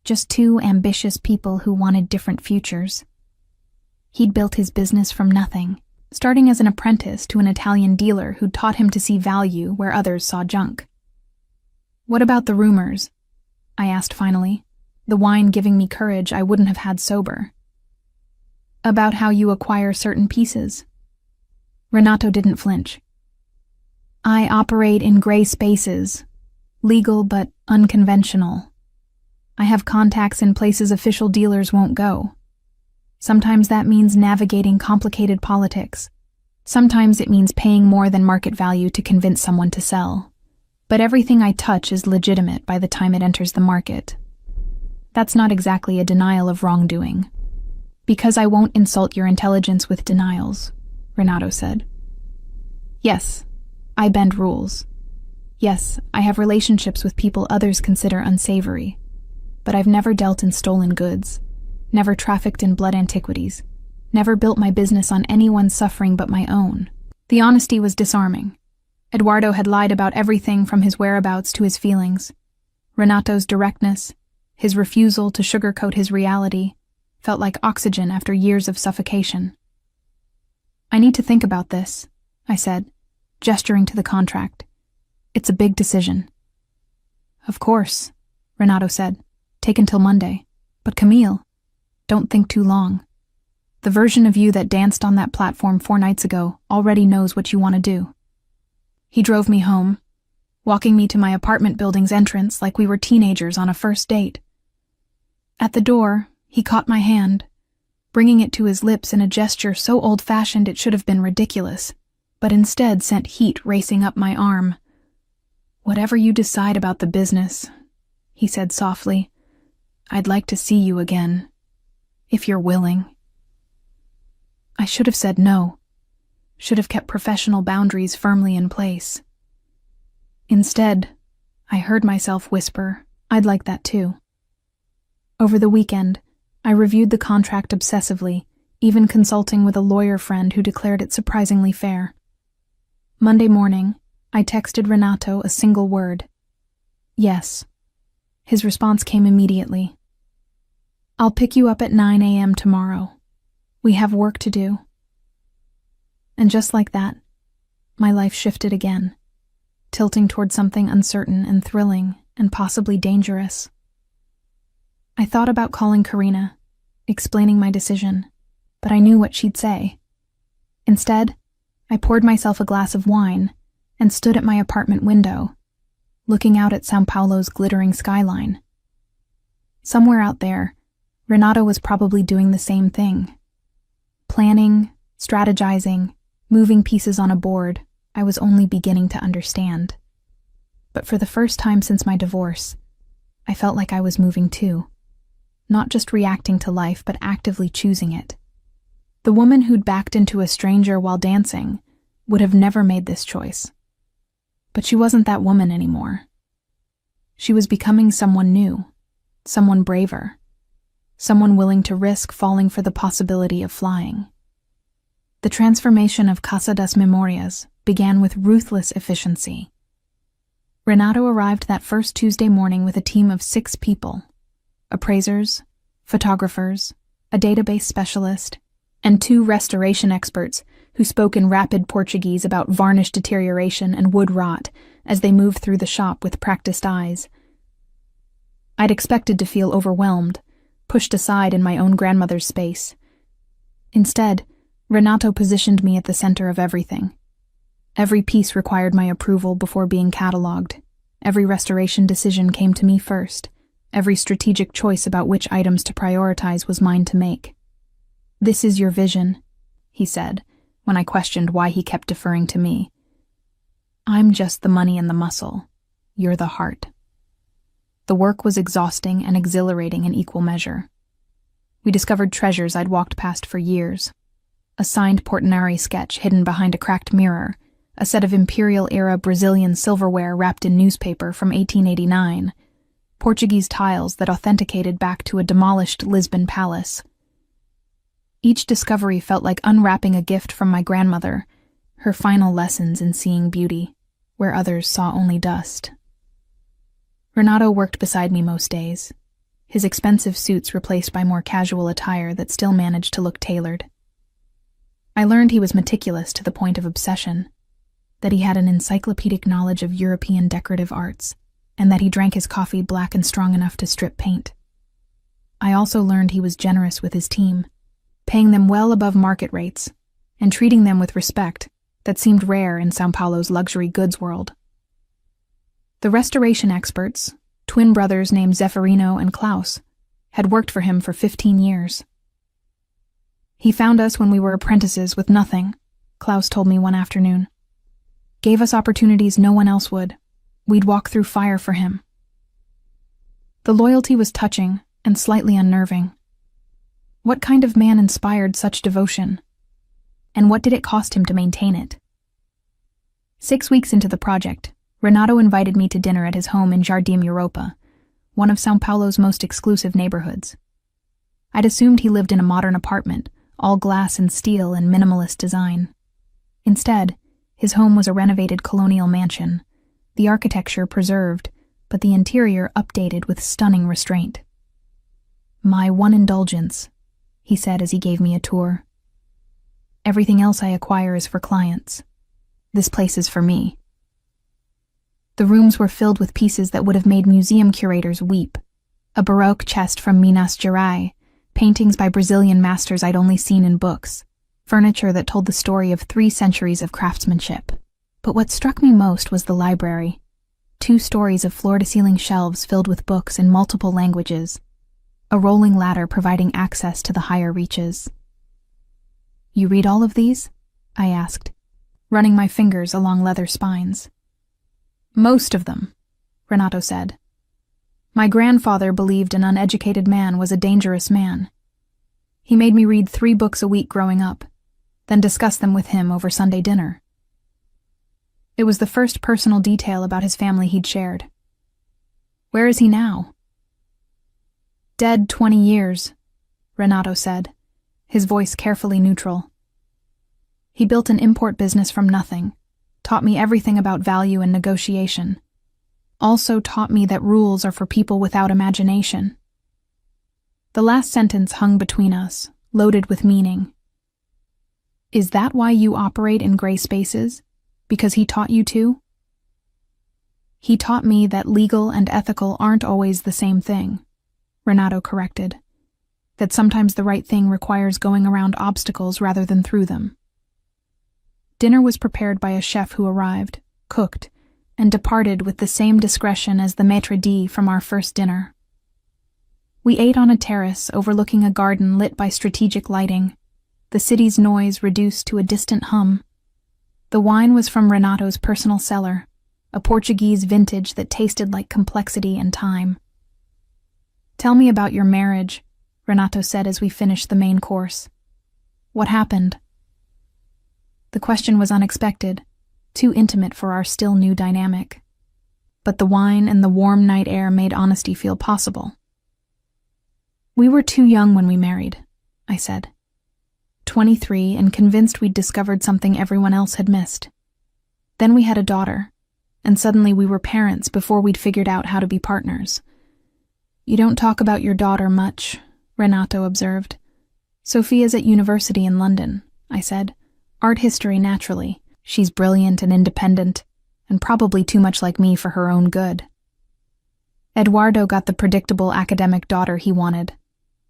Just 2 ambitious people who wanted different futures. He'd built his business from nothing, starting as an apprentice to an Italian dealer who taught him to see value where others saw junk. "What about the rumors?" I asked finally, the wine giving me courage I wouldn't have had sober. "About how you acquire certain pieces." Renato didn't flinch. "I operate in gray spaces, legal but unconventional. I have contacts in places official dealers won't go. Sometimes that means navigating complicated politics. Sometimes it means paying more than market value to convince someone to sell. But everything I touch is legitimate by the time it enters the market. That's not exactly a denial of wrongdoing. Because I won't insult your intelligence with denials," Renato said. "Yes, I bend rules. Yes, I have relationships with people others consider unsavory. But I've never dealt in stolen goods, never trafficked in blood antiquities, never built my business on anyone's suffering but my own." The honesty was disarming. Eduardo had lied about everything from his whereabouts to his feelings. Renato's directness, his refusal to sugarcoat his reality, felt like oxygen after years of suffocation. "I need to think about this," I said, gesturing to the contract. "It's a big decision." "Of course," Renato said. "Take until Monday." But Camille, don't think too long. The version of you that danced on that platform 4 nights ago already knows what you want to do. He drove me home, walking me to my apartment building's entrance like we were teenagers on a first date. At the door, he caught my hand, bringing it to his lips in a gesture so old-fashioned it should have been ridiculous, but instead sent heat racing up my arm. "Whatever you decide about the business," he said softly, "I'd like to see you again, if you're willing." I should have said no, should have kept professional boundaries firmly in place. Instead, I heard myself whisper, "I'd like that too." Over the weekend, I reviewed the contract obsessively, even consulting with a lawyer friend who declared it surprisingly fair. Monday morning, I texted Renato a single word: "Yes." His response came immediately: "I'll pick you up at 9 a.m. tomorrow. We have work to do." And just like that, my life shifted again, tilting toward something uncertain and thrilling and possibly dangerous. I thought about calling Karina, explaining my decision, but I knew what she'd say. Instead, I poured myself a glass of wine and stood at my apartment window, looking out at São Paulo's glittering skyline. Somewhere out there, Renato was probably doing the same thing. Planning, strategizing, moving pieces on a board I was only beginning to understand. But for the first time since my divorce, I felt like I was moving too. Not just reacting to life, but actively choosing it. The woman who'd backed into a stranger while dancing would have never made this choice. But she wasn't that woman anymore. She was becoming someone new, someone braver, someone willing to risk falling for the possibility of flying. The transformation of Casa das Memorias began with ruthless efficiency. Renato arrived that first Tuesday morning with a team of 6 people: appraisers, photographers, a database specialist, and 2 restoration experts who spoke in rapid Portuguese about varnish deterioration and wood rot as they moved through the shop with practiced eyes. I'd expected to feel overwhelmed, pushed aside in my own grandmother's space. Instead, Renato positioned me at the center of everything. Every piece required my approval before being cataloged. Every restoration decision came to me first. Every strategic choice about which items to prioritize was mine to make. "This is your vision," he said, when I questioned why he kept deferring to me. "I'm just the money and the muscle. You're the heart." The work was exhausting and exhilarating in equal measure. We discovered treasures I'd walked past for years. A signed Portinari sketch hidden behind a cracked mirror, a set of imperial-era Brazilian silverware wrapped in newspaper from 1889, Portuguese tiles that authenticated back to a demolished Lisbon palace. Each discovery felt like unwrapping a gift from my grandmother, her final lessons in seeing beauty, where others saw only dust. Renato worked beside me most days, his expensive suits replaced by more casual attire that still managed to look tailored. I learned he was meticulous to the point of obsession, that he had an encyclopedic knowledge of European decorative arts, and that he drank his coffee black and strong enough to strip paint. I also learned he was generous with his team, paying them well above market rates, and treating them with respect that seemed rare in São Paulo's luxury goods world. The restoration experts, twin brothers named Zeferino and Klaus, had worked for him for 15 years. "He found us when we were apprentices with nothing," Klaus told me one afternoon. "Gave us opportunities no one else would. We'd walk through fire for him." The loyalty was touching and slightly unnerving. What kind of man inspired such devotion? And what did it cost him to maintain it? 6 weeks into the project, Renato invited me to dinner at his home in Jardim Europa, one of São Paulo's most exclusive neighborhoods. I'd assumed he lived in a modern apartment, all glass and steel and minimalist design. Instead, his home was a renovated colonial mansion, the architecture preserved, but the interior updated with stunning restraint. "My one indulgence," he said as he gave me a tour. "Everything else I acquire is for clients. This place is for me." The rooms were filled with pieces that would have made museum curators weep. A Baroque chest from Minas Gerais, paintings by Brazilian masters I'd only seen in books, furniture that told the story of 3 centuries of craftsmanship. But what struck me most was the library. 2 stories of floor-to-ceiling shelves filled with books in multiple languages, a rolling ladder providing access to the higher reaches. "You read all of these?" I asked, running my fingers along leather spines. "Most of them," Renato said. "My grandfather believed an uneducated man was a dangerous man. He made me read 3 books a week growing up, then discuss them with him over Sunday dinner." It was the first personal detail about his family he'd shared. "Where is he now?" "Dead 20 years, Renato said, his voice carefully neutral. "He built an import business from nothing, taught me everything about value and negotiation. Also taught me that rules are for people without imagination." The last sentence hung between us, loaded with meaning. "Is that why you operate in gray spaces? Because he taught you to?" "He taught me that legal and ethical aren't always the same thing," Renato corrected. "That sometimes the right thing requires going around obstacles rather than through them." Dinner was prepared by a chef who arrived, cooked, and departed with the same discretion as the maître d' from our first dinner. We ate on a terrace overlooking a garden lit by strategic lighting, the city's noise reduced to a distant hum. The wine was from Renato's personal cellar, a Portuguese vintage that tasted like complexity and time. "Tell me about your marriage," Renato said as we finished the main course. "What happened?" The question was unexpected, too intimate for our still new dynamic. But the wine and the warm night air made honesty feel possible. "We were too young when we married," I said. 23 and convinced we'd discovered something everyone else had missed. Then we had a daughter, and suddenly we were parents before we'd figured out how to be partners. "You don't talk about your daughter much," Renato observed. "Sophia's at university in London," I said. "Art history, naturally. She's brilliant and independent, and probably too much like me for her own good." Eduardo got the predictable academic daughter he wanted.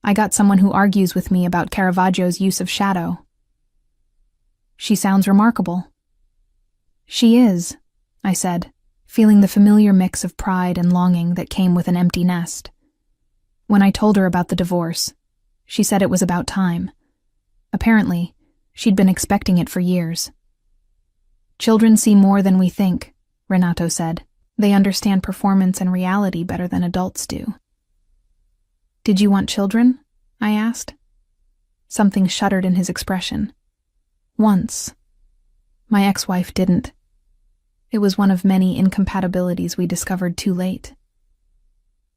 I got someone who argues with me about Caravaggio's use of shadow. "She sounds remarkable." "She is," I said, feeling the familiar mix of pride and longing that came with an empty nest. When I told her about the divorce, she said it was about time. Apparently, she'd been expecting it for years. "Children see more than we think," Renato said. "They understand performance and reality better than adults do." "Did you want children?" I asked. Something shuddered in his expression. "Once. My ex-wife didn't. It was one of many incompatibilities we discovered too late."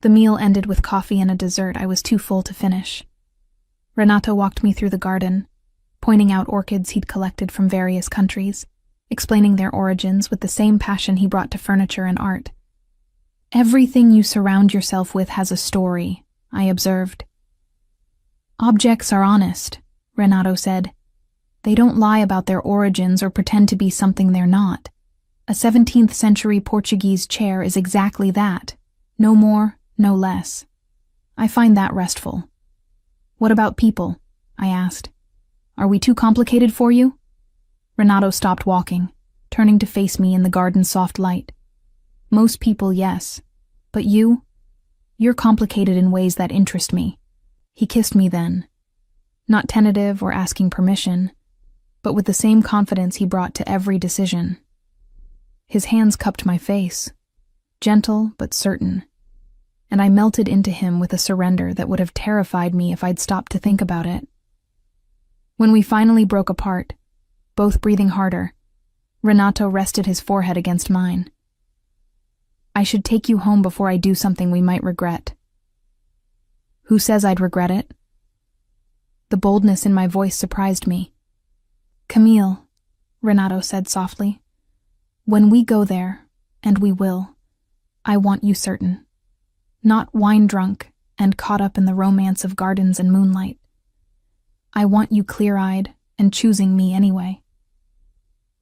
The meal ended with coffee and a dessert I was too full to finish. Renato walked me through the garden, pointing out orchids he'd collected from various countries, explaining their origins with the same passion he brought to furniture and art. "Everything you surround yourself with has a story," I observed. "Objects are honest," Renato said. "They don't lie about their origins or pretend to be something they're not. A 17th century Portuguese chair is exactly that. No more, no less. I find that restful." "What about people?" I asked. "Are we too complicated for you?" Renato stopped walking, turning to face me in the garden's soft light. "Most people, yes. But you? You're complicated in ways that interest me." He kissed me then, not tentative or asking permission, but with the same confidence he brought to every decision. His hands cupped my face, gentle but certain, and I melted into him with a surrender that would have terrified me if I'd stopped to think about it. When we finally broke apart, both breathing harder, Renato rested his forehead against mine. "I should take you home before I do something we might regret." "Who says I'd regret it?" The boldness in my voice surprised me. "Camille," Renato said softly, "when we go there, and we will, I want you certain. Not wine-drunk and caught up in the romance of gardens and moonlight. I want you clear-eyed and choosing me anyway."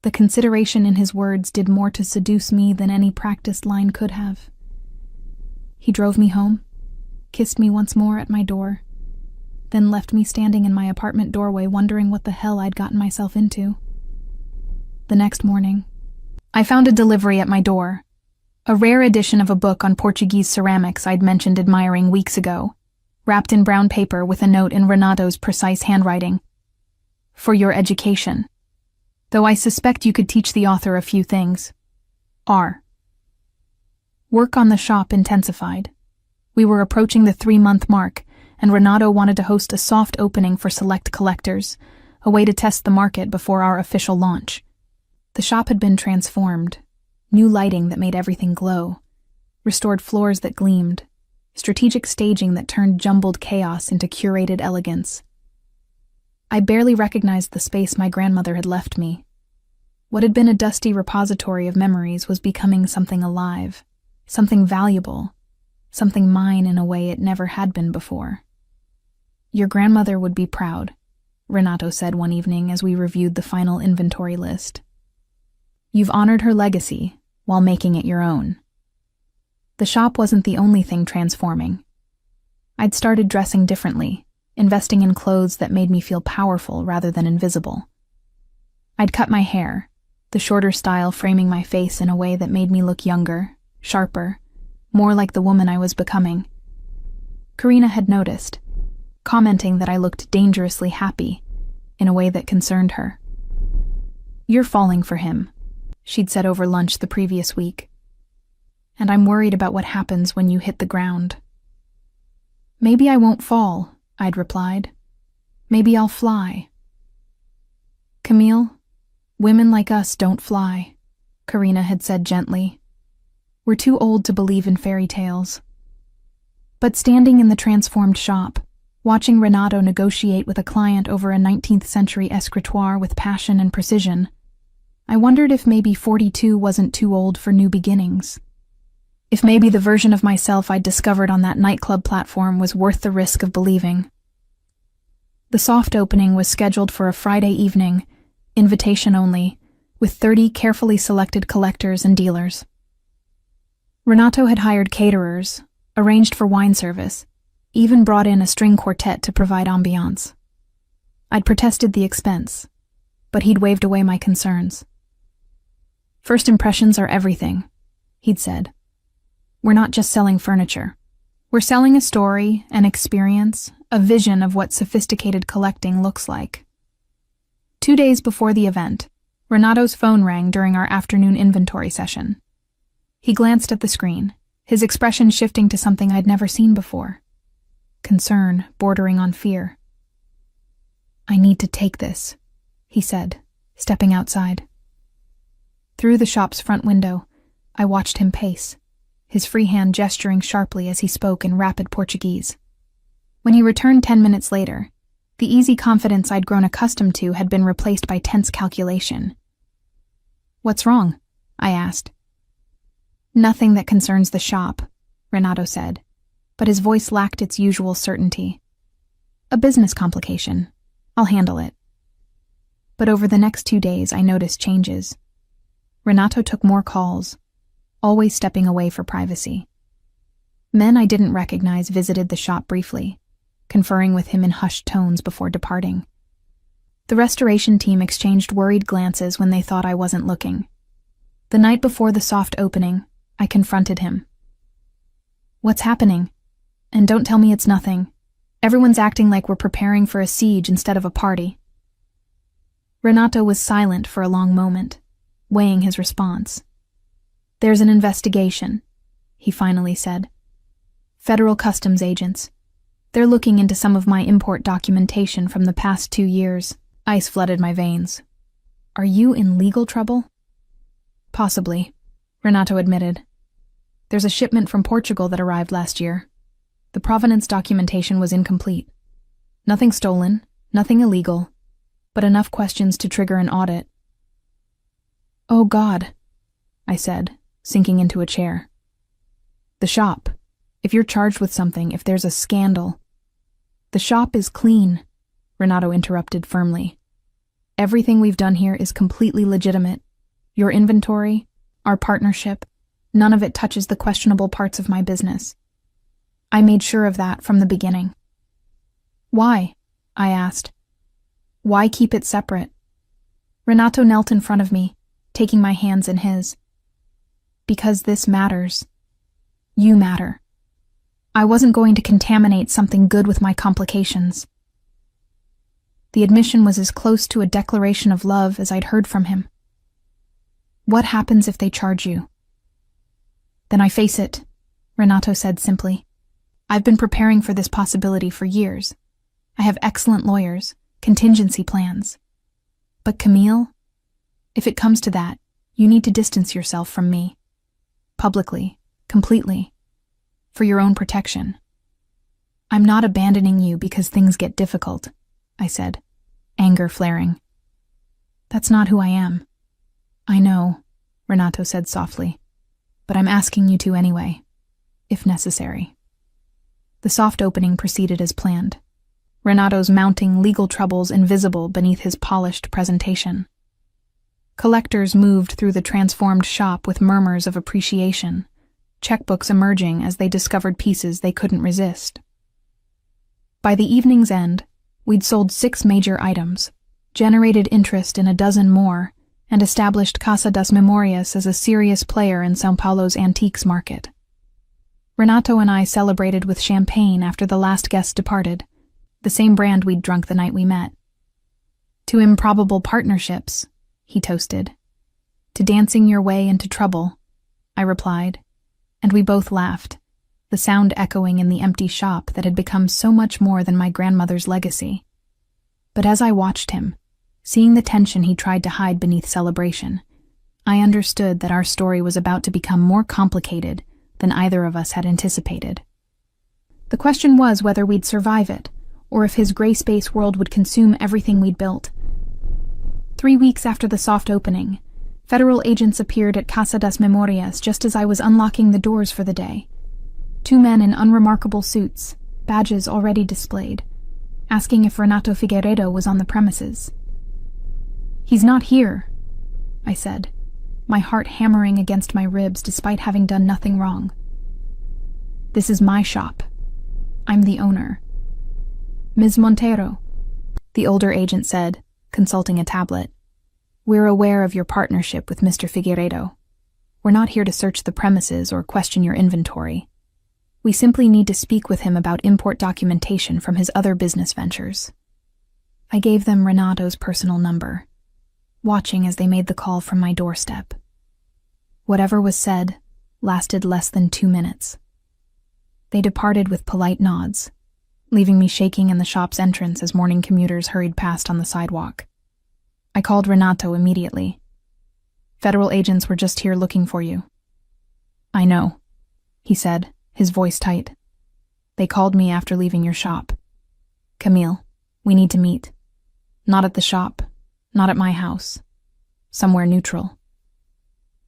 The consideration in his words did more to seduce me than any practiced line could have. He drove me home, kissed me once more at my door, then left me standing in my apartment doorway wondering what the hell I'd gotten myself into. The next morning, I found a delivery at my door, a rare edition of a book on Portuguese ceramics I'd mentioned admiring weeks ago, wrapped in brown paper with a note in Renato's precise handwriting. For your education. Though I suspect you could teach the author a few things. R. Work on the shop intensified. We were approaching the 3-month mark, and Renato wanted to host a soft opening for select collectors, a way to test the market before our official launch. The shop had been transformed. New lighting that made everything glow. Restored floors that gleamed. Strategic staging that turned jumbled chaos into curated elegance. I barely recognized the space my grandmother had left me. What had been a dusty repository of memories was becoming something alive, something valuable, something mine in a way it never had been before. Your grandmother would be proud, Renato said one evening as we reviewed the final inventory list. You've honored her legacy while making it your own. The shop wasn't the only thing transforming. I'd started dressing differently, investing in clothes that made me feel powerful rather than invisible. I'd cut my hair, the shorter style framing my face in a way that made me look younger, sharper, more like the woman I was becoming. Karina had noticed, commenting that I looked dangerously happy, in a way that concerned her. You're falling for him, she'd said over lunch the previous week. And I'm worried about what happens when you hit the ground. Maybe I won't fall, I'd replied. Maybe I'll fly. Camille, women like us don't fly, Karina had said gently. We're too old to believe in fairy tales. But standing in the transformed shop, watching Renato negotiate with a client over a 19th century escritoire with passion and precision, I wondered if maybe 42 wasn't too old for new beginnings. If maybe the version of myself I'd discovered on that nightclub platform was worth the risk of believing. The soft opening was scheduled for a Friday evening, invitation only, with 30 carefully selected collectors and dealers. Renato had hired caterers, arranged for wine service, even brought in a string quartet to provide ambiance. I'd protested the expense, but he'd waved away my concerns. First impressions are everything, he'd said. We're not just selling furniture. We're selling a story, an experience, a vision of what sophisticated collecting looks like. 2 days before the event, Renato's phone rang during our afternoon inventory session. He glanced at the screen, his expression shifting to something I'd never seen before. Concern bordering on fear. I need to take this, he said, stepping outside. Through the shop's front window, I watched him pace, his free hand gesturing sharply as he spoke in rapid Portuguese. When he returned 10 minutes later, the easy confidence I'd grown accustomed to had been replaced by tense calculation. What's wrong? I asked. Nothing that concerns the shop, Renato said, but his voice lacked its usual certainty. A business complication. I'll handle it. But over the next 2 days, I noticed changes. Renato took more calls, always stepping away for privacy. Men I didn't recognize visited the shop briefly, conferring with him in hushed tones before departing. The restoration team exchanged worried glances when they thought I wasn't looking. The night before the soft opening, I confronted him. What's happening? And don't tell me it's nothing. Everyone's acting like we're preparing for a siege instead of a party. Renato was silent for a long moment, weighing his response. There's an investigation, he finally said. Federal customs agents. They're looking into some of my import documentation from the past 2 years. Ice flooded my veins. Are you in legal trouble? Possibly, Renato admitted. There's a shipment from Portugal that arrived last year. The provenance documentation was incomplete. Nothing stolen, nothing illegal, but enough questions to trigger an audit. Oh God, I said, sinking into a chair. The shop. If you're charged with something, if there's a scandal. The shop is clean, Renato interrupted firmly. Everything we've done here is completely legitimate. Your inventory, our partnership, none of it touches the questionable parts of my business. I made sure of that from the beginning. Why? I asked. Why keep it separate? Renato knelt in front of me, taking my hands in his. Because this matters. You matter. I wasn't going to contaminate something good with my complications. The admission was as close to a declaration of love as I'd heard from him. What happens if they charge you? Then I face it, Renato said simply. I've been preparing for this possibility for years. I have excellent lawyers, contingency plans. But Camille, if it comes to that, you need to distance yourself from me. Publicly, completely. For your own protection. I'm not abandoning you because things get difficult, I said, anger flaring. That's not who I am. I know, Renato said softly, but I'm asking you to anyway, if necessary. The soft opening proceeded as planned, Renato's mounting legal troubles invisible beneath his polished presentation. Collectors moved through the transformed shop with murmurs of appreciation, checkbooks emerging as they discovered pieces they couldn't resist. By the evening's end, we'd sold 6 major items, generated interest in a dozen more, and established Casa das Memorias as a serious player in São Paulo's antiques market. Renato and I celebrated with champagne after the last guest departed, the same brand we'd drunk the night we met. To improbable partnerships, he toasted. To dancing your way into trouble, I replied, and we both laughed, the sound echoing in the empty shop that had become so much more than my grandmother's legacy. But as I watched him, seeing the tension he tried to hide beneath celebration, I understood that our story was about to become more complicated than either of us had anticipated. The question was whether we'd survive it, or if his gray space world would consume everything we'd built. 3 weeks after the soft opening, federal agents appeared at Casa das Memorias just as I was unlocking the doors for the day. 2 men in unremarkable suits, badges already displayed, asking if Renato Figueiredo was on the premises. He's not here, I said, my heart hammering against my ribs despite having done nothing wrong. This is my shop. I'm the owner. Ms. Montero, the older agent said, consulting a tablet. We're aware of your partnership with Mr. Figueiredo. We're not here to search the premises or question your inventory. We simply need to speak with him about import documentation from his other business ventures. I gave them Renato's personal number, watching as they made the call from my doorstep. Whatever was said lasted less than 2 minutes. They departed with polite nods, leaving me shaking in the shop's entrance as morning commuters hurried past on the sidewalk. I called Renato immediately. Federal agents were just here looking for you. I know, he said, his voice tight. They called me after leaving your shop. Camille, we need to meet. Not at the shop, not at my house. Somewhere neutral.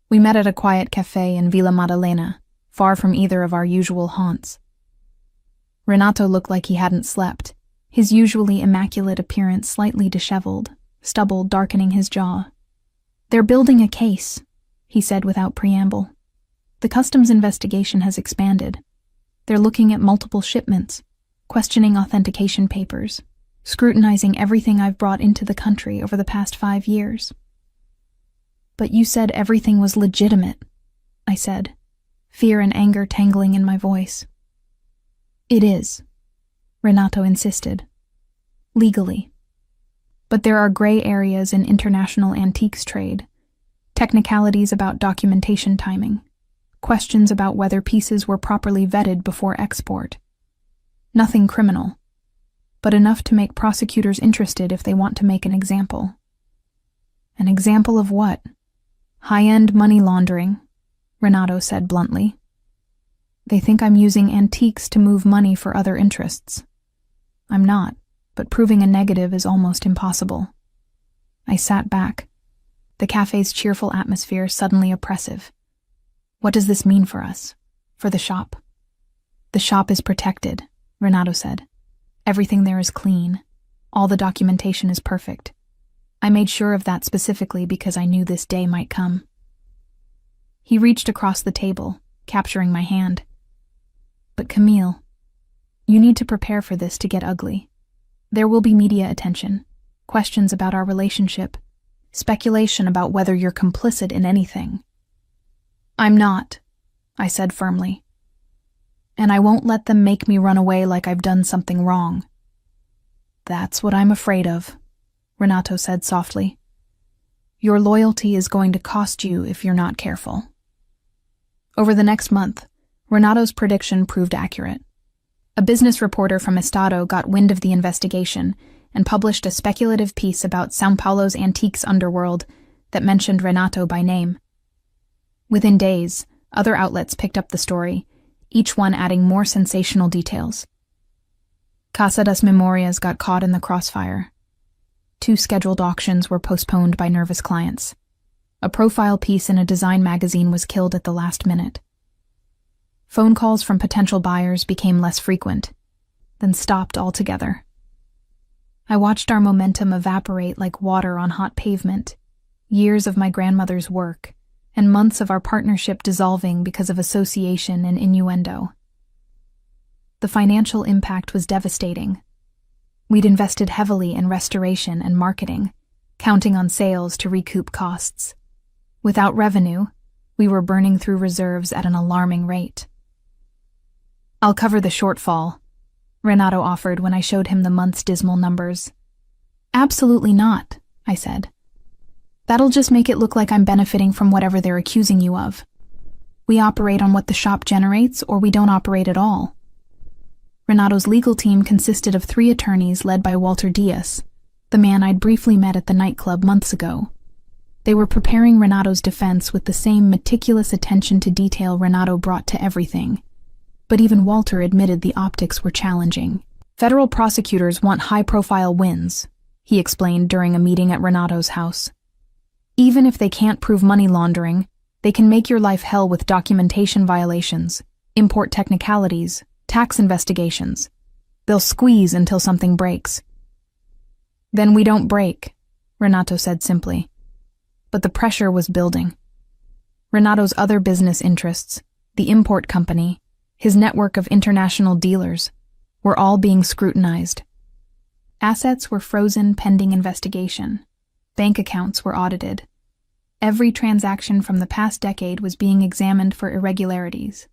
We met at a quiet cafe in Vila Madalena, far from either of our usual haunts. Renato looked like he hadn't slept, his usually immaculate appearance slightly disheveled, stubble darkening his jaw. They're building a case, he said without preamble. The customs investigation has expanded. They're looking at multiple shipments, questioning authentication papers, scrutinizing everything I've brought into the country over the past 5 years. But you said everything was legitimate, I said, fear and anger tangling in my voice. It is, Renato insisted. Legally. But there are gray areas in international antiques trade, technicalities about documentation timing, questions about whether pieces were properly vetted before export. Nothing criminal, but enough to make prosecutors interested if they want to make an example. An example of what? High-end money laundering, Renato said bluntly. They think I'm using antiques to move money for other interests. I'm not, but proving a negative is almost impossible. I sat back, the cafe's cheerful atmosphere suddenly oppressive. What does this mean for us? For the shop? The shop is protected, Renato said. Everything there is clean. All the documentation is perfect. I made sure of that specifically because I knew this day might come. He reached across the table, capturing my hand. But Camille, You need to prepare for this to get ugly. There will be media attention, questions about our relationship, speculation about whether you're complicit in anything. I'm not, I said firmly. And I won't let them make me run away like I've done something wrong. That's what I'm afraid of, Renato said softly. Your loyalty is going to cost you if you're not careful. Over the next month, Renato's prediction proved accurate. A business reporter from Estado got wind of the investigation and published a speculative piece about São Paulo's antiques underworld that mentioned Renato by name. Within days, other outlets picked up the story, each one adding more sensational details. Casa das Memorias got caught in the crossfire. 2 scheduled auctions were postponed by nervous clients. A profile piece in a design magazine was killed at the last minute. Phone calls from potential buyers became less frequent, then stopped altogether. I watched our momentum evaporate like water on hot pavement, years of my grandmother's work, and months of our partnership dissolving because of association and innuendo. The financial impact was devastating. We'd invested heavily in restoration and marketing, counting on sales to recoup costs. Without revenue, we were burning through reserves at an alarming rate. I'll cover the shortfall, Renato offered when I showed him the month's dismal numbers. Absolutely not, I said. That'll just make it look like I'm benefiting from whatever they're accusing you of. We operate on what the shop generates, or we don't operate at all. Renato's legal team consisted of 3 attorneys led by Walter Diaz, the man I'd briefly met at the nightclub months ago. They were preparing Renato's defense with the same meticulous attention to detail Renato brought to everything. But even Walter admitted the optics were challenging. Federal prosecutors want high-profile wins, he explained during a meeting at Renato's house. Even if they can't prove money laundering, they can make your life hell with documentation violations, import technicalities, tax investigations. They'll squeeze until something breaks. Then we don't break, Renato said simply. But the pressure was building. Renato's other business interests, the import company, his network of international dealers, were all being scrutinized. Assets were frozen pending investigation. Bank accounts were audited. Every transaction from the past decade was being examined for irregularities.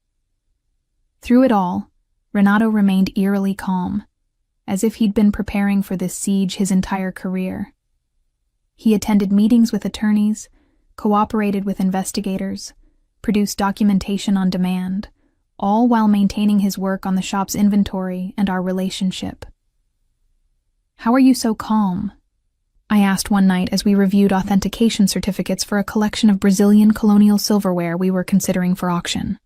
Through it all, Renato remained eerily calm, as if he'd been preparing for this siege his entire career. He attended meetings with attorneys, cooperated with investigators, produced documentation on demand, all while maintaining his work on the shop's inventory and our relationship. How are you so calm? I asked one night as we reviewed authentication certificates for a collection of Brazilian colonial silverware we were considering for auction.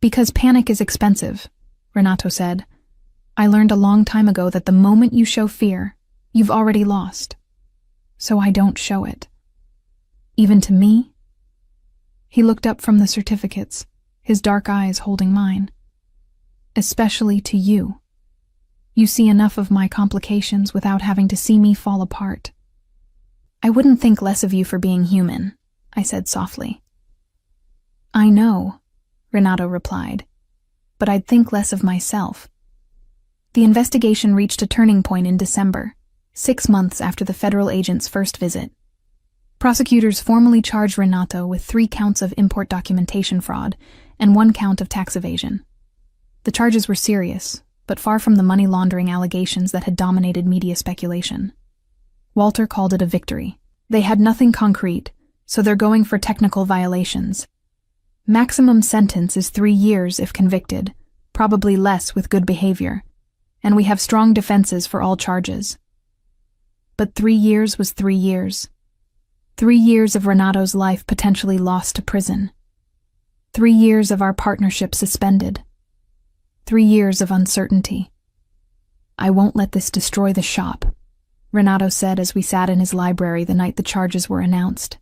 Because panic is expensive, Renato said. I learned a long time ago that the moment you show fear, you've already lost. So I don't show it. Even to me? He looked up from the certificates, his dark eyes holding mine. Especially to you. You see enough of my complications without having to see me fall apart. I wouldn't think less of you for being human, I said softly. I know, Renato replied, but I'd think less of myself. The investigation reached a turning point in December, 6 months after the federal agent's first visit. Prosecutors formally charged Renato with 3 counts of import documentation fraud and 1 count of tax evasion. The charges were serious, but far from the money laundering allegations that had dominated media speculation. Walter called it a victory. They had nothing concrete, so they're going for technical violations. Maximum sentence is 3 years if convicted, probably less with good behavior, and we have strong defenses for all charges. But 3 years was 3 years. 3 years of Renato's life potentially lost to prison. 3 years of our partnership suspended. 3 years of uncertainty. I won't let this destroy the shop, Renato said as we sat in his library the night the charges were announced.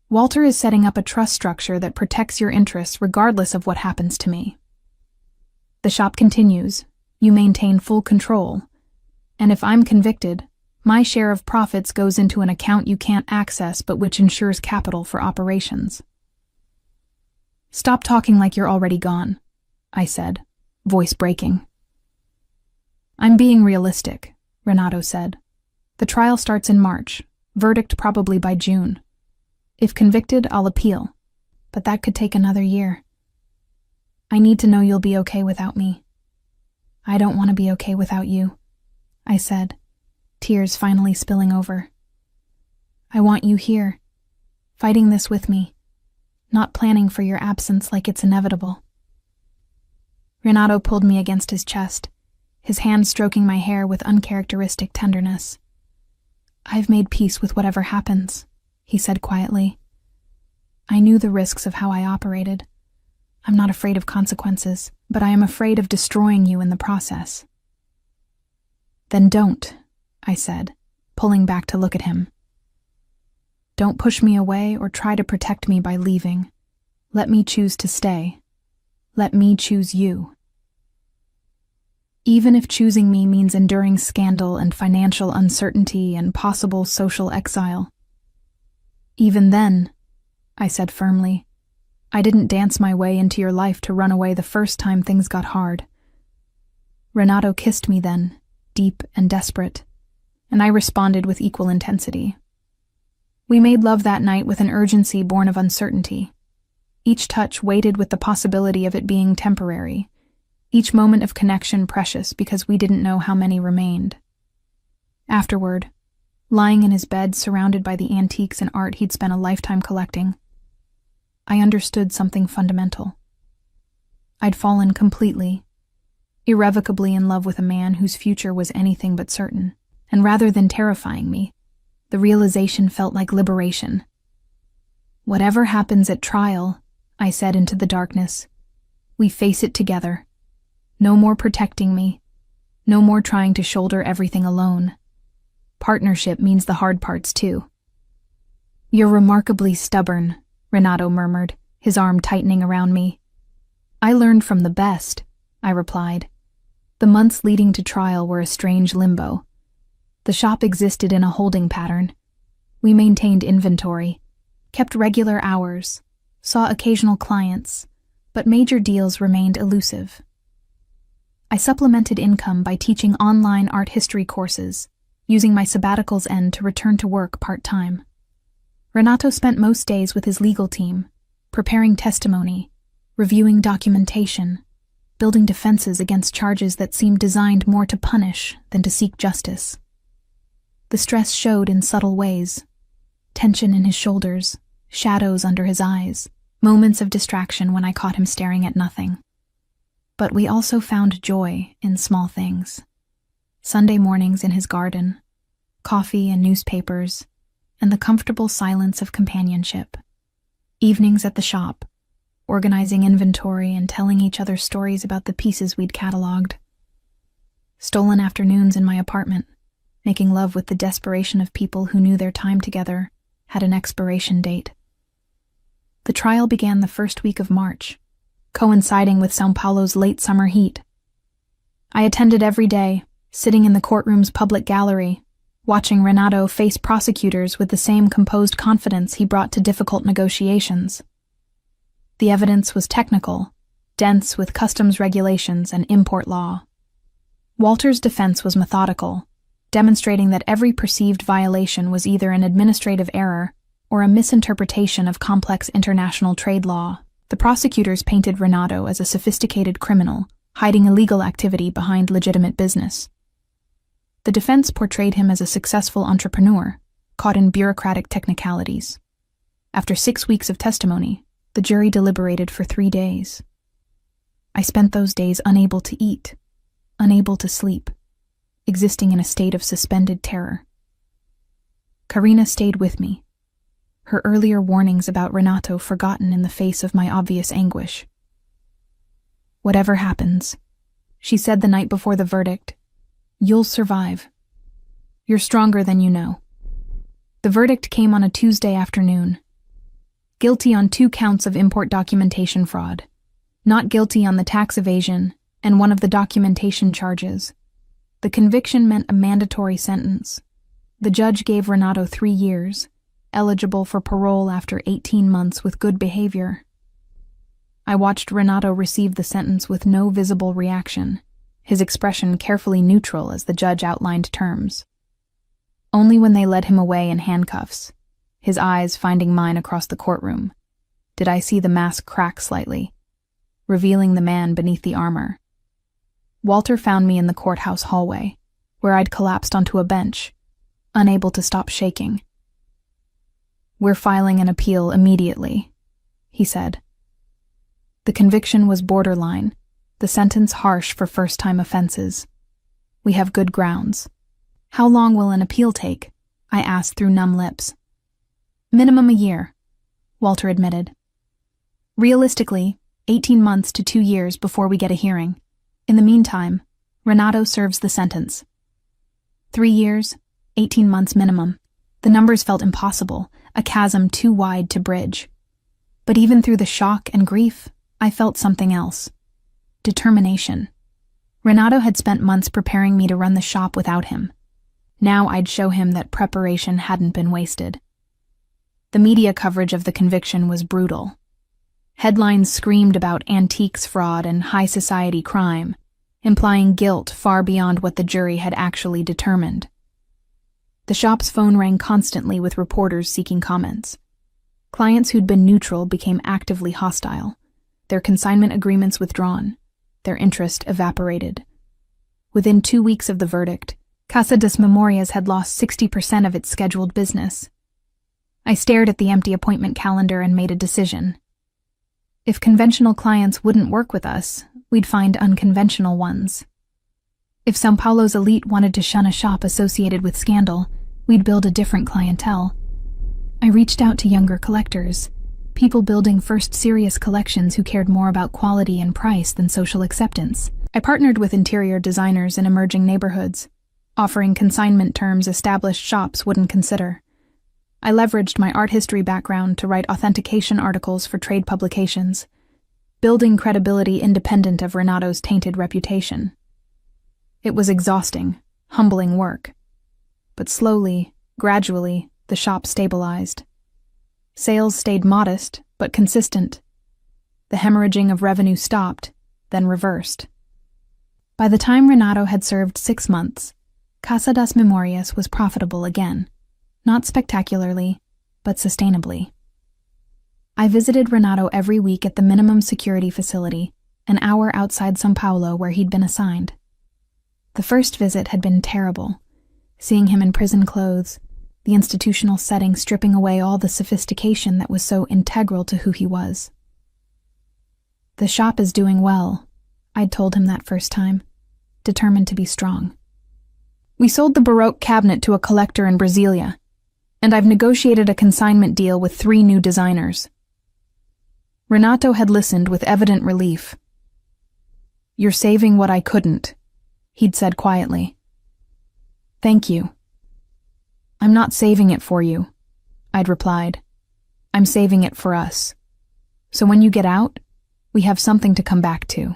Walter is setting up a trust structure that protects your interests regardless of what happens to me. The shop continues. You maintain full control. And if I'm convicted, my share of profits goes into an account you can't access but which ensures capital for operations. Stop talking like you're already gone, I said, voice breaking. I'm being realistic, Renato said. The trial starts in March, verdict probably by June. If convicted, I'll appeal, but that could take another year. I need to know you'll be okay without me. I don't want to be okay without you, I said, tears finally spilling over. I want you here, fighting this with me, not planning for your absence like it's inevitable. Renato pulled me against his chest, his hand stroking my hair with uncharacteristic tenderness. I've made peace with whatever happens, he said quietly. I knew the risks of how I operated. I'm not afraid of consequences, but I am afraid of destroying you in the process. Then don't, I said, pulling back to look at him. Don't push me away or try to protect me by leaving. Let me choose to stay. Let me choose you. Even if choosing me means enduring scandal and financial uncertainty and possible social exile. Even then, I said firmly, I didn't dance my way into your life to run away the first time things got hard. Renato kissed me then, deep and desperate, and I responded with equal intensity. We made love that night with an urgency born of uncertainty. Each touch weighted with the possibility of it being temporary, each moment of connection precious because we didn't know how many remained. Afterward, lying in his bed surrounded by the antiques and art he'd spent a lifetime collecting, I understood something fundamental. I'd fallen completely, irrevocably in love with a man whose future was anything but certain, and rather than terrifying me, the realization felt like liberation. Whatever happens at trial, I said into the darkness, we face it together. No more protecting me, no more trying to shoulder everything alone. Partnership means the hard parts too. You're remarkably stubborn, Renato murmured, his arm tightening around me. I learned from the best, I replied. The months leading to trial were a strange limbo. The shop existed in a holding pattern. We maintained inventory, kept regular hours, saw occasional clients, but major deals remained elusive. I supplemented income by teaching online art history courses, using my sabbatical's end to return to work part-time. Renato spent most days with his legal team, preparing testimony, reviewing documentation, building defenses against charges that seemed designed more to punish than to seek justice. The stress showed in subtle ways: tension in his shoulders, shadows under his eyes, moments of distraction when I caught him staring at nothing. But we also found joy in small things. Sunday mornings in his garden, coffee and newspapers, and the comfortable silence of companionship. Evenings at the shop, organizing inventory and telling each other stories about the pieces we'd cataloged. Stolen afternoons in my apartment, making love with the desperation of people who knew their time together had an expiration date. The trial began the first week of March, coinciding with São Paulo's late summer heat. I attended every day, sitting in the courtroom's public gallery, watching Renato face prosecutors with the same composed confidence he brought to difficult negotiations. The evidence was technical, dense with customs regulations and import law. Walter's defense was methodical, demonstrating that every perceived violation was either an administrative error or a misinterpretation of complex international trade law. The prosecutors painted Renato as a sophisticated criminal, hiding illegal activity behind legitimate business. The defense portrayed him as a successful entrepreneur, caught in bureaucratic technicalities. After 6 weeks of testimony, the jury deliberated for 3 days. I spent those days unable to eat, unable to sleep, existing in a state of suspended terror. Karina stayed with me, her earlier warnings about Renato forgotten in the face of my obvious anguish. Whatever happens, she said the night before the verdict, you'll survive. You're stronger than you know. The verdict came on a Tuesday afternoon. Guilty on 2 counts of import documentation fraud, not guilty on the tax evasion and one of the documentation charges. The conviction meant a mandatory sentence. The judge gave Renato 3 years, eligible for parole after 18 months with good behavior. I watched Renato receive the sentence with no visible reaction, his expression carefully neutral as the judge outlined terms. Only when they led him away in handcuffs, his eyes finding mine across the courtroom, did I see the mask crack slightly, revealing the man beneath the armor. Walter found me in the courthouse hallway, where I'd collapsed onto a bench, unable to stop shaking. "We're filing an appeal immediately," he said. The conviction was borderline, the sentence harsh for first-time offenses. "We have good grounds." "How long will an appeal take?" I asked through numb lips. "Minimum a year," Walter admitted. "Realistically, 18 months to 2 years before we get a hearing. In the meantime, Renato serves the sentence. 3 years, 18 months minimum." The numbers felt impossible, a chasm too wide to bridge. But even through the shock and grief, I felt something else. Determination. Renato had spent months preparing me to run the shop without him. Now I'd show him that preparation hadn't been wasted. The media coverage of the conviction was brutal. Headlines screamed about antiques fraud and high society crime, implying guilt far beyond what the jury had actually determined. The shop's phone rang constantly with reporters seeking comments. Clients who'd been neutral became actively hostile, their consignment agreements withdrawn, their interest evaporated. Within 2 weeks of the verdict, Casa das Memorias had lost 60% of its scheduled business. I stared at the empty appointment calendar and made a decision. If conventional clients wouldn't work with us, we'd find unconventional ones. If São Paulo's elite wanted to shun a shop associated with scandal, we'd build a different clientele. I reached out to younger collectors, people building first serious collections who cared more about quality and price than social acceptance. I partnered with interior designers in emerging neighborhoods, offering consignment terms established shops wouldn't consider. I leveraged my art history background to write authentication articles for trade publications, building credibility independent of Renato's tainted reputation. It was exhausting, humbling work. But slowly, gradually, the shop stabilized. Sales stayed modest, but consistent. The hemorrhaging of revenue stopped, then reversed. By the time Renato had served 6 months, Casa das Memorias was profitable again. Not spectacularly, but sustainably. I visited Renato every week at the minimum security facility, an hour outside São Paulo where he'd been assigned. The first visit had been terrible, seeing him in prison clothes, the institutional setting stripping away all the sophistication that was so integral to who he was. "The shop is doing well," I'd told him that first time, determined to be strong. "We sold the Baroque cabinet to a collector in Brasilia, and I've negotiated a consignment deal with 3 new designers." Renato had listened with evident relief. "You're saving what I couldn't," he'd said quietly. "Thank you." "I'm not saving it for you," I'd replied. "I'm saving it for us. So when you get out, we have something to come back to."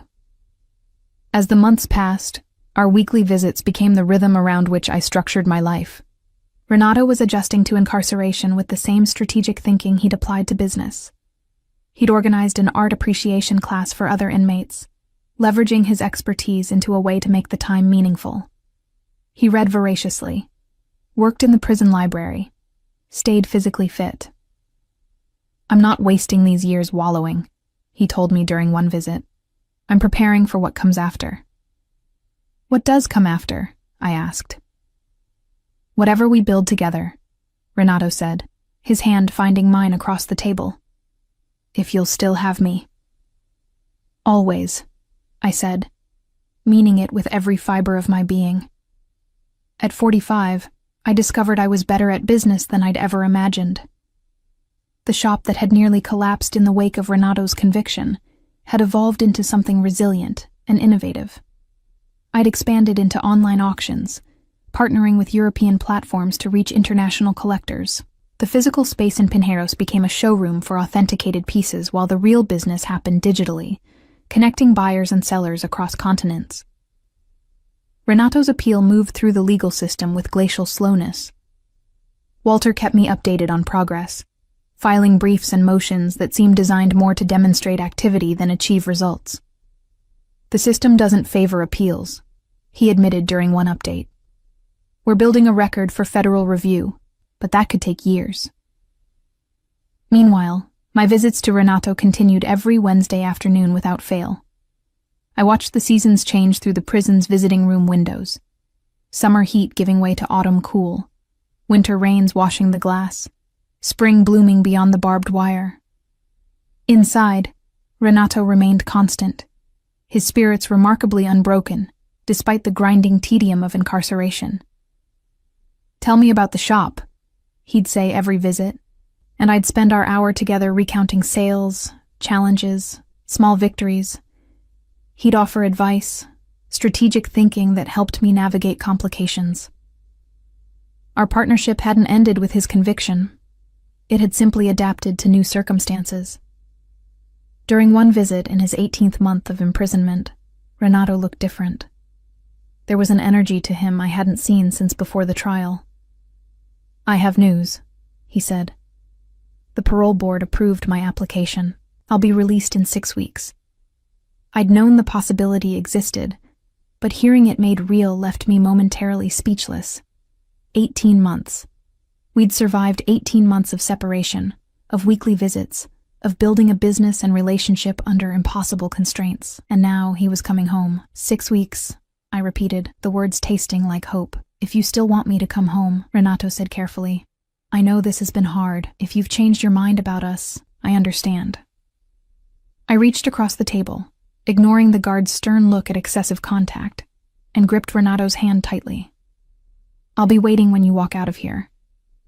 As the months passed, our weekly visits became the rhythm around which I structured my life. Renato was adjusting to incarceration with the same strategic thinking he'd applied to business. He'd organized an art appreciation class for other inmates, leveraging his expertise into a way to make the time meaningful. He read voraciously, worked in the prison library, stayed physically fit. "I'm not wasting these years wallowing," he told me during one visit. "I'm preparing for what comes after." "What does come after?" I asked. "Whatever we build together," Renato said, his hand finding mine across the table. "If you'll still have me." "Always," I said, meaning it with every fiber of my being. At 45, I discovered I was better at business than I'd ever imagined. The shop that had nearly collapsed in the wake of Renato's conviction had evolved into something resilient and innovative. I'd expanded into online auctions, partnering with European platforms to reach international collectors. The physical space in Pinheiros became a showroom for authenticated pieces while the real business happened digitally, connecting buyers and sellers across continents. Renato's appeal moved through the legal system with glacial slowness. Walter kept me updated on progress, filing briefs and motions that seemed designed more to demonstrate activity than achieve results. "The system doesn't favor appeals," he admitted during one update. We're building a record for federal review, but that could take years. Meanwhile, my visits to Renato continued every Wednesday afternoon without fail. I watched the seasons change through the prison's visiting room windows. Summer heat giving way to autumn cool, winter rains washing the glass, spring blooming beyond the barbed wire. Inside, Renato remained constant, his spirits remarkably unbroken, despite the grinding tedium of incarceration. "Tell me about the shop," he'd say every visit, and I'd spend our hour together recounting sales, challenges, small victories. He'd offer advice, strategic thinking that helped me navigate complications. Our partnership hadn't ended with his conviction. It had simply adapted to new circumstances. During one visit in his 18th month of imprisonment, Renato looked different. There was an energy to him I hadn't seen since before the trial. "I have news," he said. "The parole board approved my application. I'll be released in 6 weeks." I'd known the possibility existed, but hearing it made real left me momentarily speechless. 18 months. We'd survived 18 months of separation, of weekly visits, of building a business and relationship under impossible constraints. And now he was coming home. 6 weeks, I repeated, the words tasting like hope. "If you still want me to come home," Renato said carefully. "I know this has been hard. If you've changed your mind about us, I understand." I reached across the table, ignoring the guard's stern look at excessive contact, and gripped Renato's hand tightly. "I'll be waiting when you walk out of here,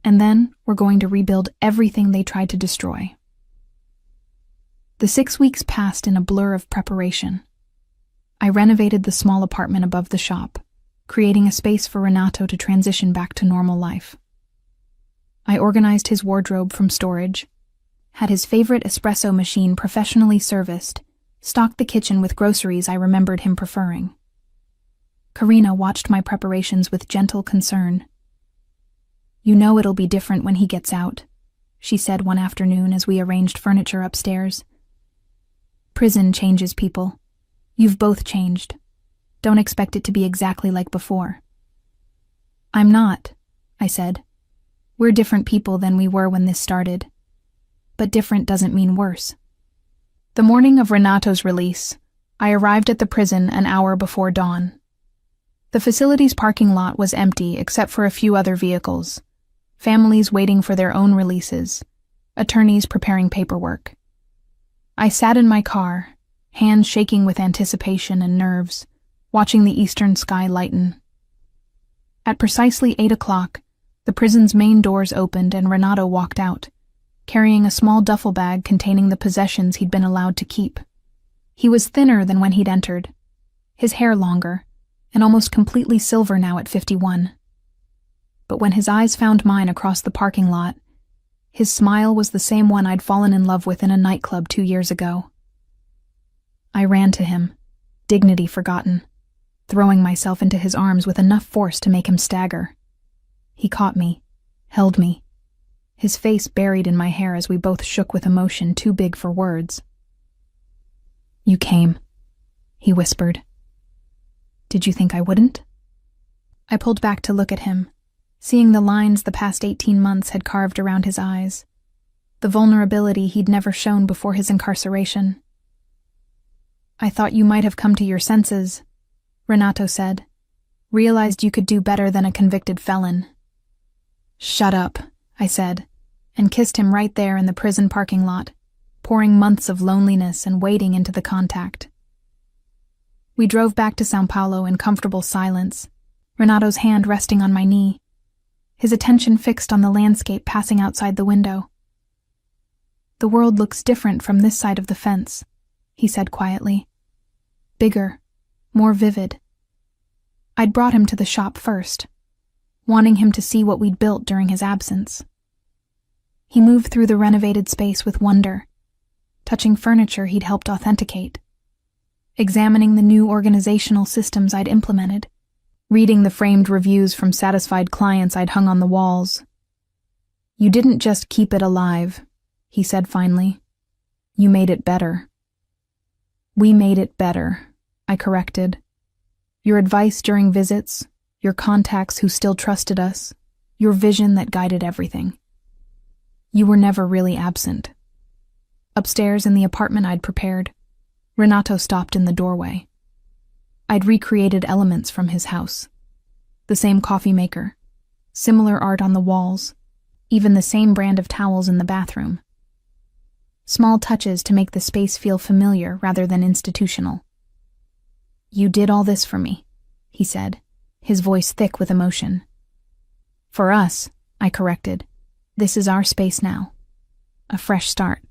and then we're going to rebuild everything they tried to destroy." The 6 weeks passed in a blur of preparation. I renovated the small apartment above the shop, creating a space for Renato to transition back to normal life. I organized his wardrobe from storage, had his favorite espresso machine professionally serviced, stocked the kitchen with groceries I remembered him preferring. Karina watched my preparations with gentle concern. "You know it'll be different when he gets out," she said one afternoon as we arranged furniture upstairs. "Prison changes people. You've both changed. Don't expect it to be exactly like before." "I'm not," I said. "We're different people than we were when this started. But different doesn't mean worse." The morning of Renato's release, I arrived at the prison an hour before dawn. The facility's parking lot was empty except for a few other vehicles, families waiting for their own releases, attorneys preparing paperwork. I sat in my car, hands shaking with anticipation and nerves, watching the eastern sky lighten. At precisely 8 o'clock, the prison's main doors opened and Renato walked out, carrying a small duffel bag containing the possessions he'd been allowed to keep. He was thinner than when he'd entered, his hair longer, and almost completely silver now at 51. But when his eyes found mine across the parking lot, his smile was the same one I'd fallen in love with in a nightclub 2 years ago. I ran to him, dignity forgotten, throwing myself into his arms with enough force to make him stagger. He caught me, held me, his face buried in my hair as we both shook with emotion too big for words. "You came," he whispered. "Did you think I wouldn't?" I pulled back to look at him, seeing the lines the past 18 months had carved around his eyes, the vulnerability he'd never shown before his incarceration. "I thought you might have come to your senses," Renato said. "Realized you could do better than a convicted felon." "Shut up," I said, and kissed him right there in the prison parking lot, pouring months of loneliness and waiting into the contact. We drove back to São Paulo in comfortable silence, Renato's hand resting on my knee, his attention fixed on the landscape passing outside the window. "The world looks different from this side of the fence," he said quietly. "Bigger, more vivid." I'd brought him to the shop first, wanting him to see what we'd built during his absence. He moved through the renovated space with wonder, touching furniture he'd helped authenticate, examining the new organizational systems I'd implemented, reading the framed reviews from satisfied clients I'd hung on the walls. "You didn't just keep it alive," he said finally. "You made it better." "We made it better," I corrected. Your advice during visits, your contacts who still trusted us, your vision that guided everything. You were never really absent. Upstairs in the apartment I'd prepared, Renato stopped in the doorway. I'd recreated elements from his house. The same coffee maker, similar art on the walls, even the same brand of towels in the bathroom. Small touches to make the space feel familiar rather than institutional. "You did all this for me," he said, his voice thick with emotion. "For us," I corrected. "This is our space now. A fresh start."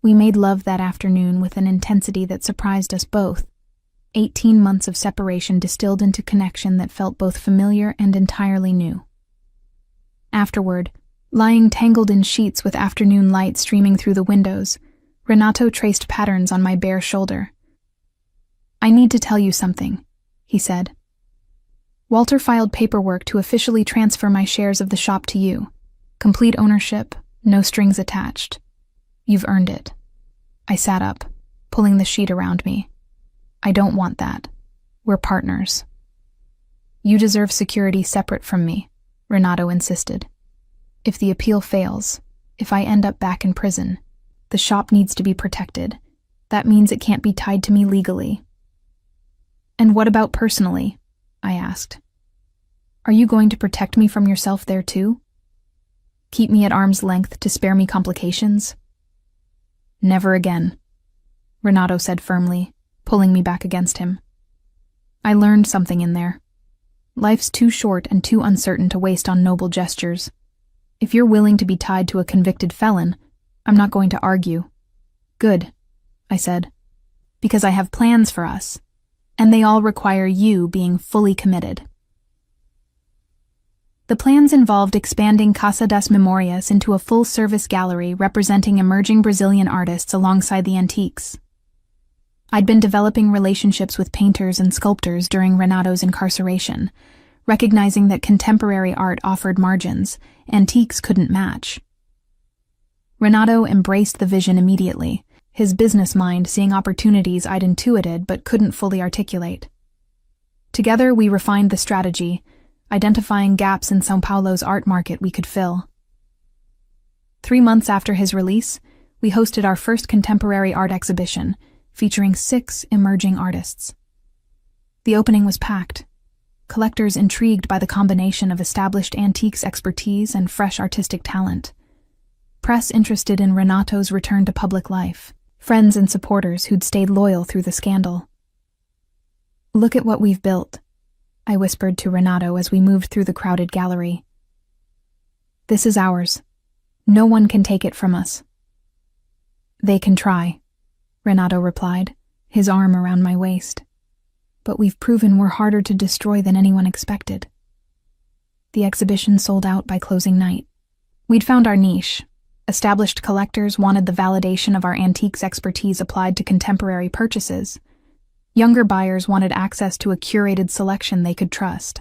We made love that afternoon with an intensity that surprised us both. 18 months of separation distilled into connection that felt both familiar and entirely new. Afterward, lying tangled in sheets with afternoon light streaming through the windows, Renato traced patterns on my bare shoulder. "I need to tell you something," he said. "Walter filed paperwork to officially transfer my shares of the shop to you. Complete ownership, no strings attached. You've earned it." I sat up, pulling the sheet around me. "I don't want that. We're partners." "You deserve security separate from me," Renato insisted. "If the appeal fails, if I end up back in prison, the shop needs to be protected. That means it can't be tied to me legally." "And what about personally?" I asked. "Are you going to protect me from yourself there too? Keep me at arm's length to spare me complications?" "Never again," Renato said firmly, pulling me back against him. "I learned something in there. Life's too short and too uncertain to waste on noble gestures. If you're willing to be tied to a convicted felon, I'm not going to argue." "Good," I said, "because I have plans for us, and they all require you being fully committed." The plans involved expanding Casa das Memorias into a full-service gallery representing emerging Brazilian artists alongside the antiques. I'd been developing relationships with painters and sculptors during Renato's incarceration, recognizing that contemporary art offered margins antiques couldn't match. Renato embraced the vision immediately, his business mind seeing opportunities I'd intuited but couldn't fully articulate. Together, we refined the strategy, identifying gaps in São Paulo's art market we could fill. 3 months after his release, we hosted our first contemporary art exhibition, featuring 6 emerging artists. The opening was packed, collectors intrigued by the combination of established antiques expertise and fresh artistic talent, press interested in Renato's return to public life, friends and supporters who'd stayed loyal through the scandal. "Look at what we've built," I whispered to Renato as we moved through the crowded gallery. "This is ours. No one can take it from us." "They can try," Renato replied, his arm around my waist. "But we've proven we're harder to destroy than anyone expected." The exhibition sold out by closing night. We'd found our niche. Established collectors wanted the validation of our antiques expertise applied to contemporary purchases. Younger buyers wanted access to a curated selection they could trust.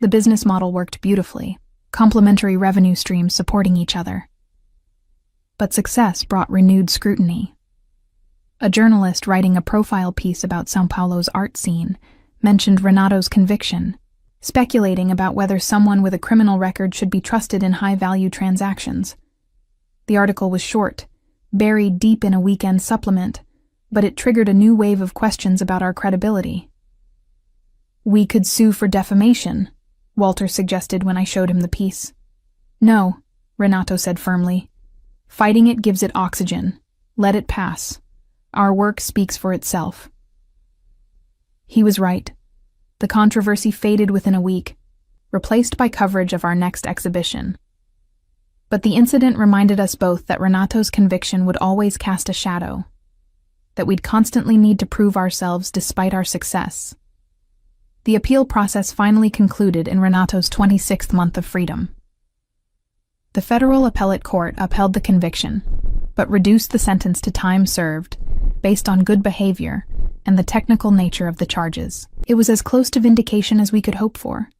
The business model worked beautifully, complementary revenue streams supporting each other. But success brought renewed scrutiny. A journalist writing a profile piece about São Paulo's art scene mentioned Renato's conviction, speculating about whether someone with a criminal record should be trusted in high-value transactions. The article was short, buried deep in a weekend supplement, but it triggered a new wave of questions about our credibility. "We could sue for defamation," Walter suggested when I showed him the piece. "No," Renato said firmly. "Fighting it gives it oxygen. Let it pass. Our work speaks for itself." He was right. The controversy faded within a week, replaced by coverage of our next exhibition. But the incident reminded us both that Renato's conviction would always cast a shadow, that we'd constantly need to prove ourselves despite our success. The appeal process finally concluded in Renato's 26th month of freedom. The federal appellate court upheld the conviction, but reduced the sentence to time served, based on good behavior and the technical nature of the charges. It was as close to vindication as we could hope for.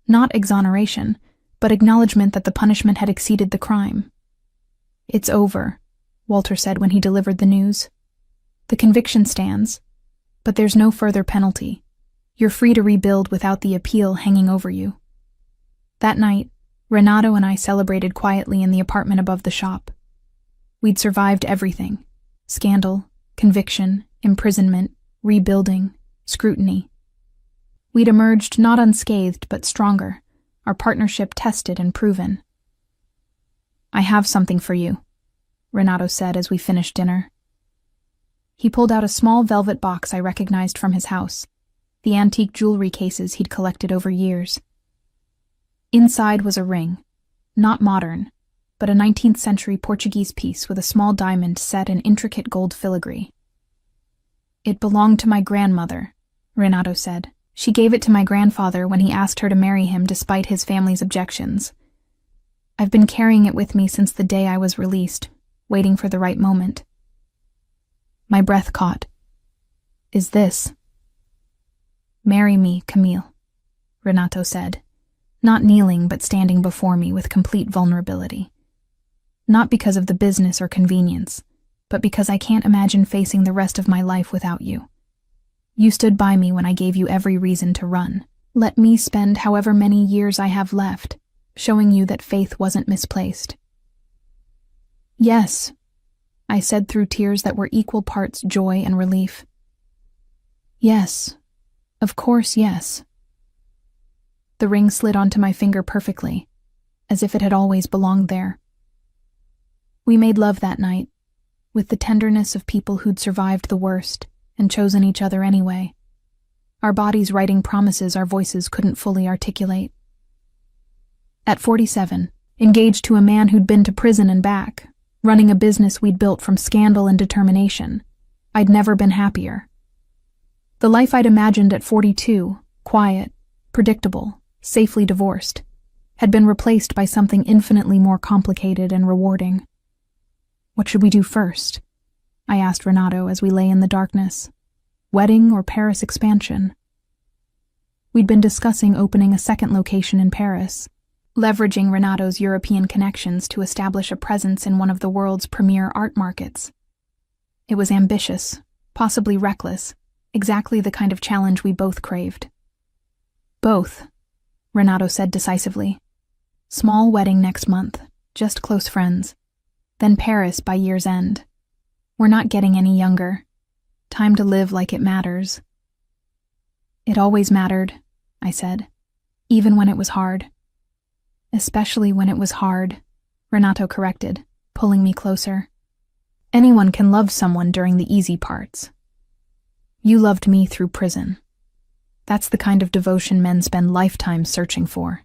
Not exoneration, but acknowledgement that the punishment had exceeded the crime. "It's over," Walter said when he delivered the news. "The conviction stands, but there's no further penalty. You're free to rebuild without the appeal hanging over you. That night, Renato and I celebrated quietly in the apartment above the shop. We'd survived everything: scandal, conviction, imprisonment, rebuilding, scrutiny. We'd emerged not unscathed but stronger, our partnership tested and proven. "I have something for you," Renato said as we finished dinner. He pulled out a small velvet box I recognized from his house, the antique jewelry cases he'd collected over years. Inside was a ring, not modern, but a 19th century Portuguese piece with a small diamond set in intricate gold filigree. "It belonged to my grandmother," Renato said. "She gave it to my grandfather when he asked her to marry him despite his family's objections. I've been carrying it with me since the day I was released, waiting for the right moment." My breath caught. "Is this?" "Marry me, Camille," Renato said, not kneeling but standing before me with complete vulnerability. "Not because of the business or convenience, but because I can't imagine facing the rest of my life without you. You stood by me when I gave you every reason to run. Let me spend however many years I have left, showing you that faith wasn't misplaced." "Yes," I said through tears that were equal parts joy and relief. "Yes, of course, yes." The ring slid onto my finger perfectly, as if it had always belonged there. We made love that night, with the tenderness of people who'd survived the worst and chosen each other anyway, our bodies writing promises our voices couldn't fully articulate. At 47, engaged to a man who'd been to prison and back, running a business we'd built from scandal and determination, I'd never been happier. The life I'd imagined at 42, quiet, predictable, safely divorced, had been replaced by something infinitely more complicated and rewarding. "What should we do first?" I asked Renato as we lay in the darkness. "Wedding or Paris expansion?" We'd been discussing opening a second location in Paris, leveraging Renato's European connections to establish a presence in one of the world's premier art markets. It was ambitious, possibly reckless, exactly the kind of challenge we both craved. "Both," Renato said decisively. "Small wedding next month, just close friends. Then Paris by year's end. We're not getting any younger. Time to live like it matters." "It always mattered," I said, "even when it was hard." "Especially when it was hard," Renato corrected, pulling me closer. "Anyone can love someone during the easy parts. You loved me through prison. That's the kind of devotion men spend lifetimes searching for."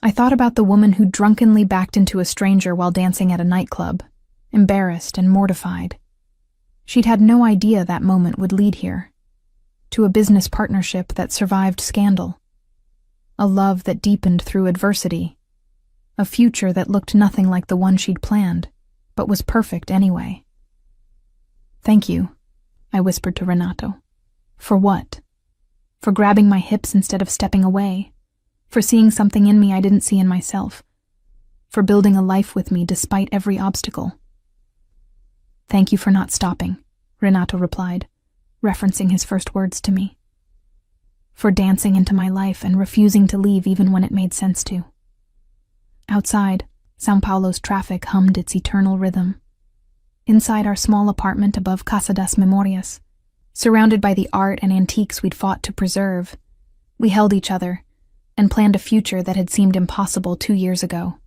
I thought about the woman who drunkenly backed into a stranger while dancing at a nightclub, embarrassed and mortified. She'd had no idea that moment would lead here, to a business partnership that survived scandal, a love that deepened through adversity, a future that looked nothing like the one she'd planned, but was perfect anyway. "Thank you," I whispered to Renato. "For what? For grabbing my hips instead of stepping away, for seeing something in me I didn't see in myself, for building a life with me despite every obstacle." "Thank you for not stopping," Renato replied, referencing his first words to me. "For dancing into my life and refusing to leave even when it made sense to." Outside, São Paulo's traffic hummed its eternal rhythm. Inside our small apartment above Casa das Memorias, surrounded by the art and antiques we'd fought to preserve, we held each other and planned a future that had seemed impossible 2 years ago.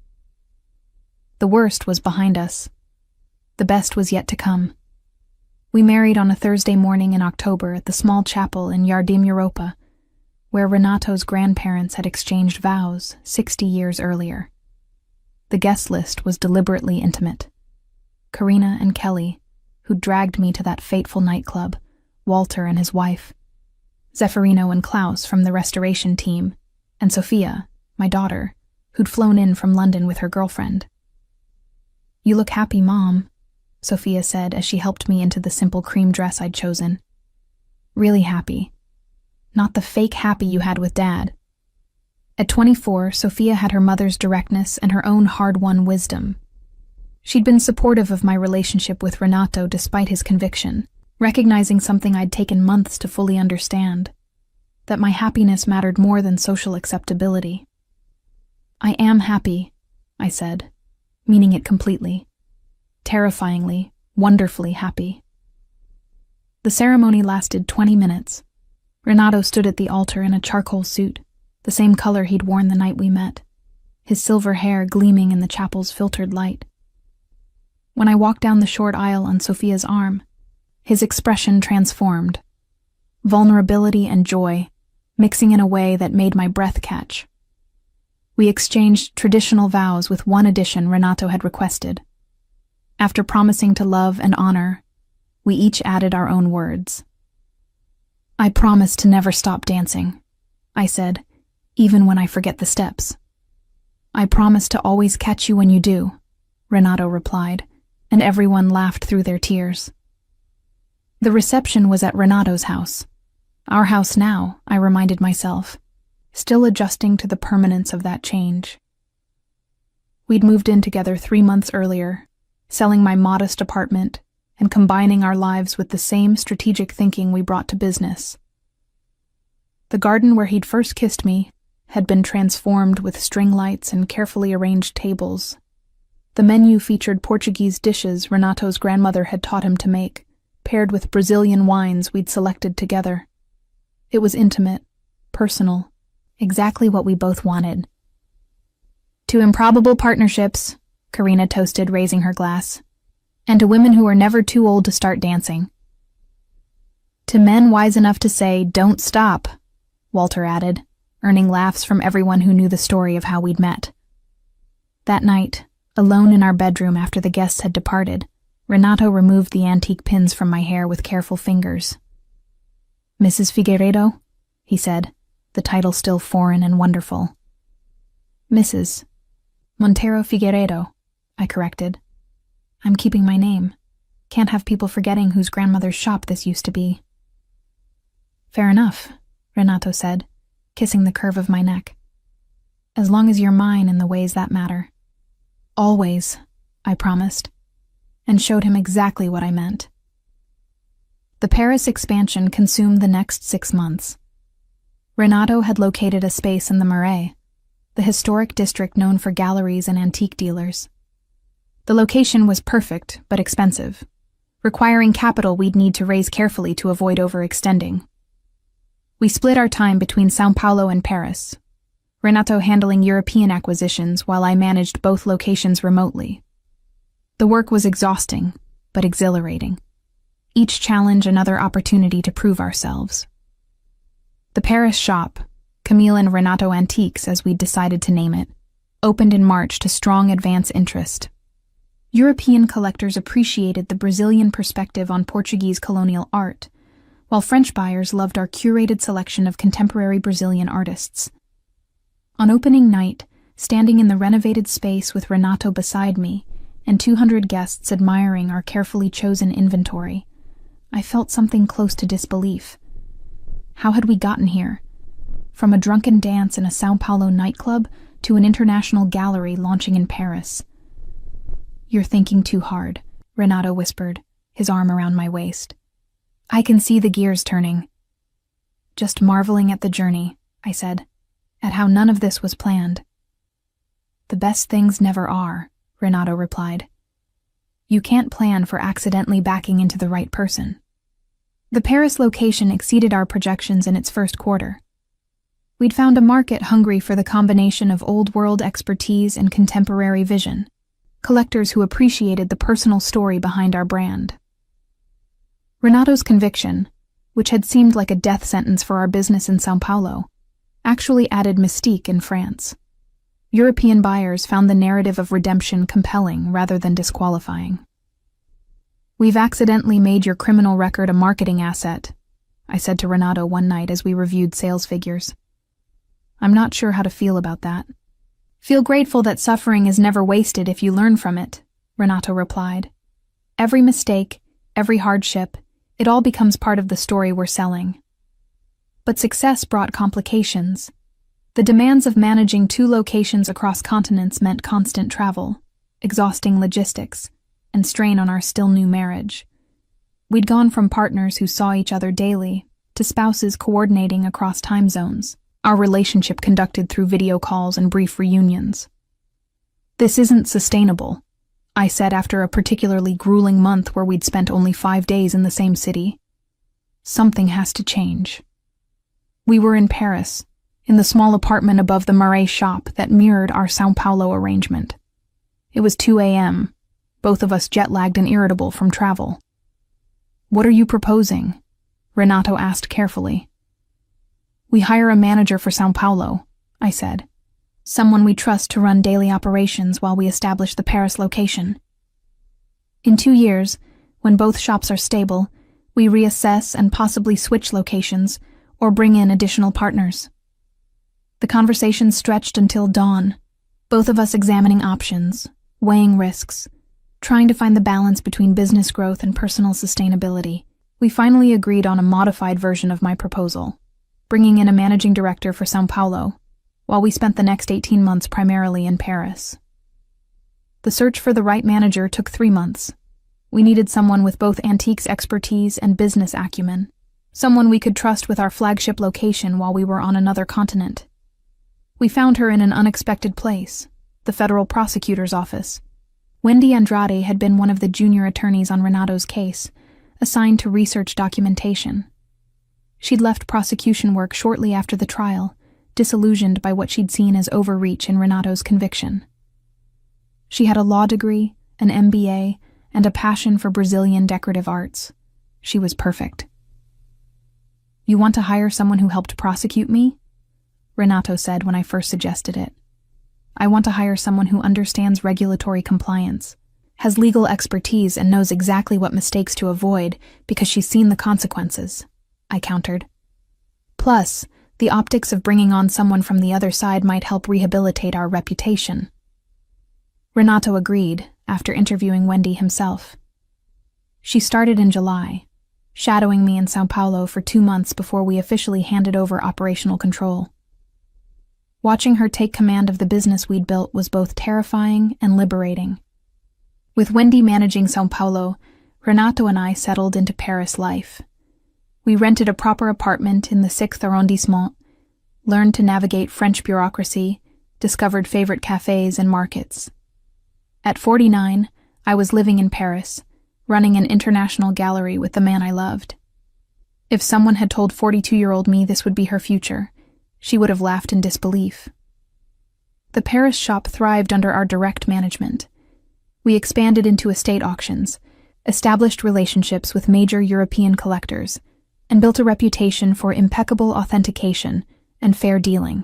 The worst was behind us. The best was yet to come. We married on a Thursday morning in October at the small chapel in Jardim Europa, where Renato's grandparents had exchanged vows 60 years earlier. The guest list was deliberately intimate. Karina and Kelly, who dragged me to that fateful nightclub, Walter and his wife, Zeffirino and Klaus from the restoration team, and Sophia, my daughter, who'd flown in from London with her girlfriend. "You look happy, Mom," Sophia said as she helped me into the simple cream dress I'd chosen. "Really happy. Not the fake happy you had with Dad." At 24, Sophia had her mother's directness and her own hard-won wisdom. She'd been supportive of my relationship with Renato despite his conviction, recognizing something I'd taken months to fully understand: that my happiness mattered more than social acceptability. "I am happy," I said, meaning it completely. Terrifyingly, wonderfully happy. The ceremony lasted 20 minutes. Renato stood at the altar in a charcoal suit, the same color he'd worn the night we met, his silver hair gleaming in the chapel's filtered light. When I walked down the short aisle on Sophia's arm, his expression transformed. Vulnerability and joy, mixing in a way that made my breath catch. We exchanged traditional vows with one addition Renato had requested. After promising to love and honor, we each added our own words. "I promise to never stop dancing," I said, "even when I forget the steps." "I promise to always catch you when you do," Renato replied, and everyone laughed through their tears. The reception was at Renato's house. Our house now, I reminded myself, still adjusting to the permanence of that change. We'd moved in together 3 months earlier, selling my modest apartment and combining our lives with the same strategic thinking we brought to business. The garden where he'd first kissed me had been transformed with string lights and carefully arranged tables. The menu featured Portuguese dishes Renato's grandmother had taught him to make, paired with Brazilian wines we'd selected together. It was intimate, personal, exactly what we both wanted. "To improbable partnerships," Karina toasted, raising her glass, "and to women who are never too old to start dancing." "To men wise enough to say, 'Don't stop,'" Walter added, earning laughs from everyone who knew the story of how we'd met. That night, alone in our bedroom after the guests had departed, Renato removed the antique pins from my hair with careful fingers. "Mrs. Figueiredo," he said, the title still foreign and wonderful. "Mrs. Montero Figueiredo," I corrected. "I'm keeping my name. Can't have people forgetting whose grandmother's shop this used to be." "Fair enough," Renato said, kissing the curve of my neck. "As long as you're mine in the ways that matter." "Always," I promised, and showed him exactly what I meant. The Paris expansion consumed the next 6 months. Renato had located a space in the Marais, the historic district known for galleries and antique dealers. The location was perfect but expensive, requiring capital we'd need to raise carefully to avoid overextending. We split our time between São Paulo and Paris, Renato handling European acquisitions while I managed both locations remotely. The work was exhausting, but exhilarating. Each challenge another opportunity to prove ourselves. The Paris shop, Camille and Renato Antiques as we'd decided to name it, opened in March to strong advance interest. European collectors appreciated the Brazilian perspective on Portuguese colonial art, while French buyers loved our curated selection of contemporary Brazilian artists. On opening night, standing in the renovated space with Renato beside me and 200 guests admiring our carefully chosen inventory, I felt something close to disbelief. How had we gotten here? From a drunken dance in a São Paulo nightclub to an international gallery launching in Paris. "You're thinking too hard," Renato whispered, his arm around my waist. "I can see the gears turning." "Just marveling at the journey," I said, "at how none of this was planned." "The best things never are," Renato replied. "You can't plan for accidentally backing into the right person." The Paris location exceeded our projections in its first quarter. We'd found a market hungry for the combination of old-world expertise and contemporary vision, collectors who appreciated the personal story behind our brand. Renato's conviction, which had seemed like a death sentence for our business in São Paulo, actually added mystique in France. European buyers found the narrative of redemption compelling rather than disqualifying. "We've accidentally made your criminal record a marketing asset," I said to Renato one night as we reviewed sales figures. "I'm not sure how to feel about that." "Feel grateful that suffering is never wasted if you learn from it," Renato replied. "Every mistake, every hardship, it all becomes part of the story we're selling." But success brought complications. The demands of managing 2 locations across continents meant constant travel, exhausting logistics, and strain on our still-new marriage. We'd gone from partners who saw each other daily to spouses coordinating across time zones, our relationship conducted through video calls and brief reunions. "This isn't sustainable," I said after a particularly grueling month where we'd spent only 5 days in the same city. "Something has to change." We were in Paris, in the small apartment above the Marais shop that mirrored our São Paulo arrangement. It was 2 a.m., both of us jet-lagged and irritable from travel. "What are you proposing?" Renato asked carefully. "We hire a manager for São Paulo," I said. "Someone we trust to run daily operations while we establish the Paris location. In 2 years, when both shops are stable, we reassess and possibly switch locations or bring in additional partners." The conversation stretched until dawn, both of us examining options, weighing risks, trying to find the balance between business growth and personal sustainability. We finally agreed on a modified version of my proposal, bringing in a managing director for São Paulo, while we spent the next 18 months primarily in Paris. The search for the right manager took 3 months. We needed someone with both antiques expertise and business acumen, someone we could trust with our flagship location while we were on another continent. We found her in an unexpected place, the federal prosecutor's office. Wendy Andrade had been one of the junior attorneys on Renato's case, assigned to research documentation. She'd left prosecution work shortly after the trial, disillusioned by what she'd seen as overreach in Renato's conviction. She had a law degree, an MBA, and a passion for Brazilian decorative arts. She was perfect. "You want to hire someone who helped prosecute me?" Renato said when I first suggested it. "I want to hire someone who understands regulatory compliance, has legal expertise, and knows exactly what mistakes to avoid because she's seen the consequences," I countered. "Plus, the optics of bringing on someone from the other side might help rehabilitate our reputation." Renato agreed, after interviewing Wendy himself. She started in July, shadowing me in São Paulo for 2 months before we officially handed over operational control. Watching her take command of the business we'd built was both terrifying and liberating. With Wendy managing São Paulo, Renato and I settled into Paris life. We rented a proper apartment in the 6th arrondissement, learned to navigate French bureaucracy, discovered favorite cafes and markets. At 49, I was living in Paris, running an international gallery with the man I loved. If someone had told 42-year-old me this would be her future, she would have laughed in disbelief. The Paris shop thrived under our direct management. We expanded into estate auctions, established relationships with major European collectors, and built a reputation for impeccable authentication and fair dealing.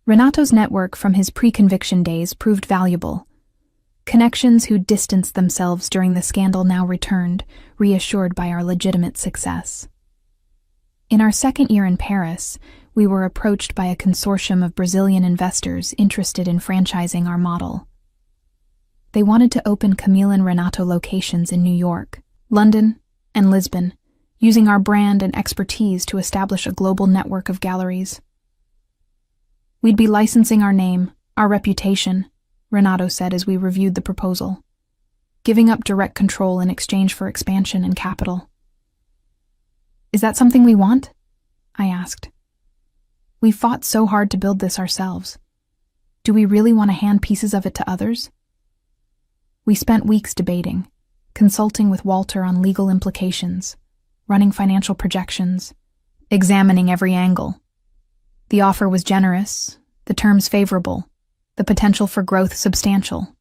Renato's network from his pre-conviction days proved valuable. Connections who distanced themselves during the scandal now returned, reassured by our legitimate success. In our second year in Paris, we were approached by a consortium of Brazilian investors interested in franchising our model. They wanted to open Camille and Renato locations in New York, London, and Lisbon, using our brand and expertise to establish a global network of galleries. "We'd be licensing our name, our reputation," Renato said as we reviewed the proposal, "giving up direct control in exchange for expansion and capital." "Is that something we want?" I asked. "We fought so hard to build this ourselves. Do we really want to hand pieces of it to others?" We spent weeks debating, consulting with Walter on legal implications, running financial projections, examining every angle. The offer was generous, the terms favorable, the potential for growth substantial.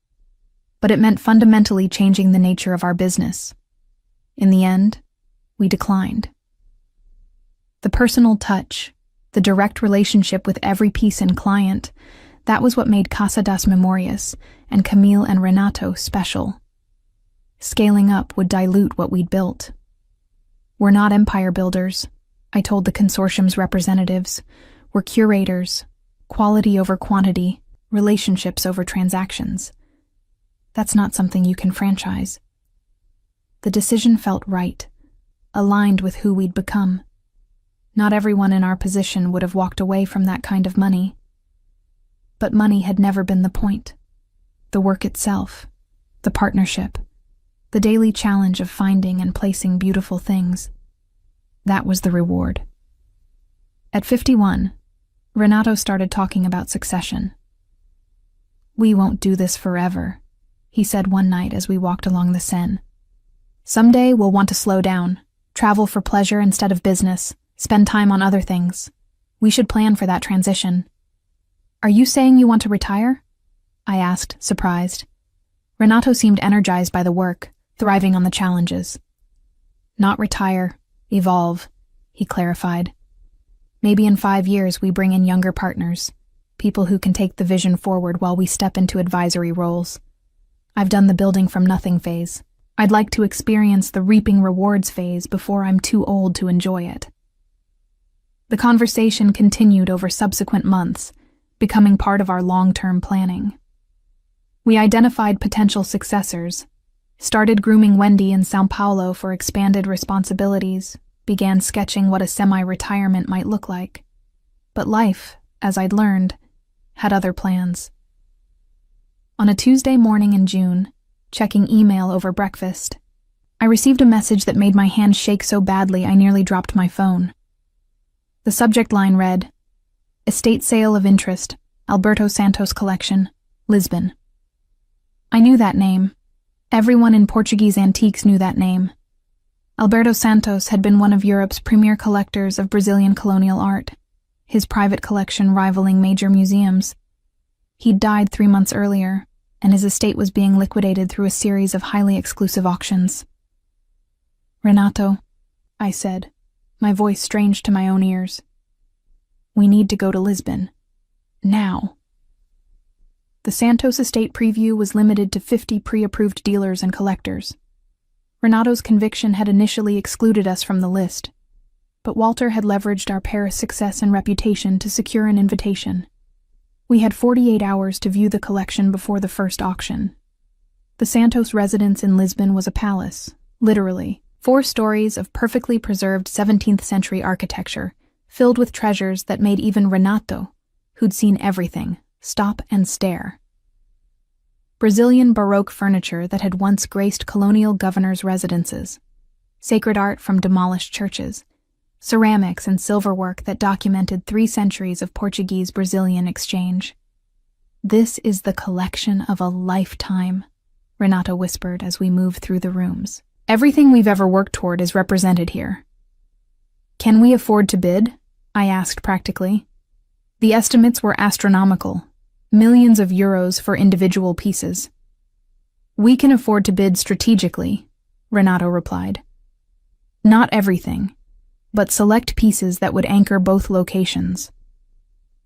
But it meant fundamentally changing the nature of our business. In the end, we declined. The personal touch, the direct relationship with every piece and client, that was what made Casa das Memorias and Camille and Renato special. Scaling up would dilute what we'd built. "We're not empire builders," I told the consortium's representatives. "We're curators, quality over quantity, relationships over transactions. That's not something you can franchise." The decision felt right, aligned with who we'd become. Not everyone in our position would have walked away from that kind of money. But money had never been the point. The work itself, the partnership, the daily challenge of finding and placing beautiful things. That was the reward. At 51, Renato started talking about succession. "We won't do this forever," he said one night as we walked along the Seine. "Someday we'll want to slow down, travel for pleasure instead of business, spend time on other things. We should plan for that transition." "Are you saying you want to retire?" I asked, surprised. Renato seemed energized by the work, thriving on the challenges. "Not retire, evolve," he clarified. "Maybe in 5 years we bring in younger partners, people who can take the vision forward while we step into advisory roles. I've done the building from nothing phase. I'd like to experience the reaping rewards phase before I'm too old to enjoy it." The conversation continued over subsequent months, becoming part of our long-term planning. We identified potential successors, started grooming Wendy in São Paulo for expanded responsibilities, began sketching what a semi-retirement might look like. But life, as I'd learned, had other plans. On a Tuesday morning in June, checking email over breakfast, I received a message that made my hand shake so badly I nearly dropped my phone. The subject line read, "Estate sale of interest, Alberto Santos collection, Lisbon." I knew that name. Everyone in Portuguese antiques knew that name. Alberto Santos had been one of Europe's premier collectors of Brazilian colonial art, his private collection rivaling major museums. He'd died 3 months earlier, and his estate was being liquidated through a series of highly exclusive auctions. "Renato," I said, my voice strange to my own ears. "We need to go to Lisbon. Now." The Santos estate preview was limited to 50 pre-approved dealers and collectors. Renato's conviction had initially excluded us from the list, but Walter had leveraged our Paris success and reputation to secure an invitation. We had 48 hours to view the collection before the first auction. The Santos residence in Lisbon was a palace, literally, 4 stories of perfectly preserved 17th century architecture, filled with treasures that made even Renato, who'd seen everything, stop and stare. Brazilian Baroque furniture that had once graced colonial governors' residences, sacred art from demolished churches, ceramics and silverwork that documented 3 centuries of Portuguese-Brazilian exchange. "This is the collection of a lifetime," Renato whispered as we moved through the rooms. "Everything we've ever worked toward is represented here." "Can we afford to bid?" I asked practically. The estimates were astronomical, millions of euros for individual pieces. "We can afford to bid strategically," Renato replied. "Not everything, but select pieces that would anchor both locations.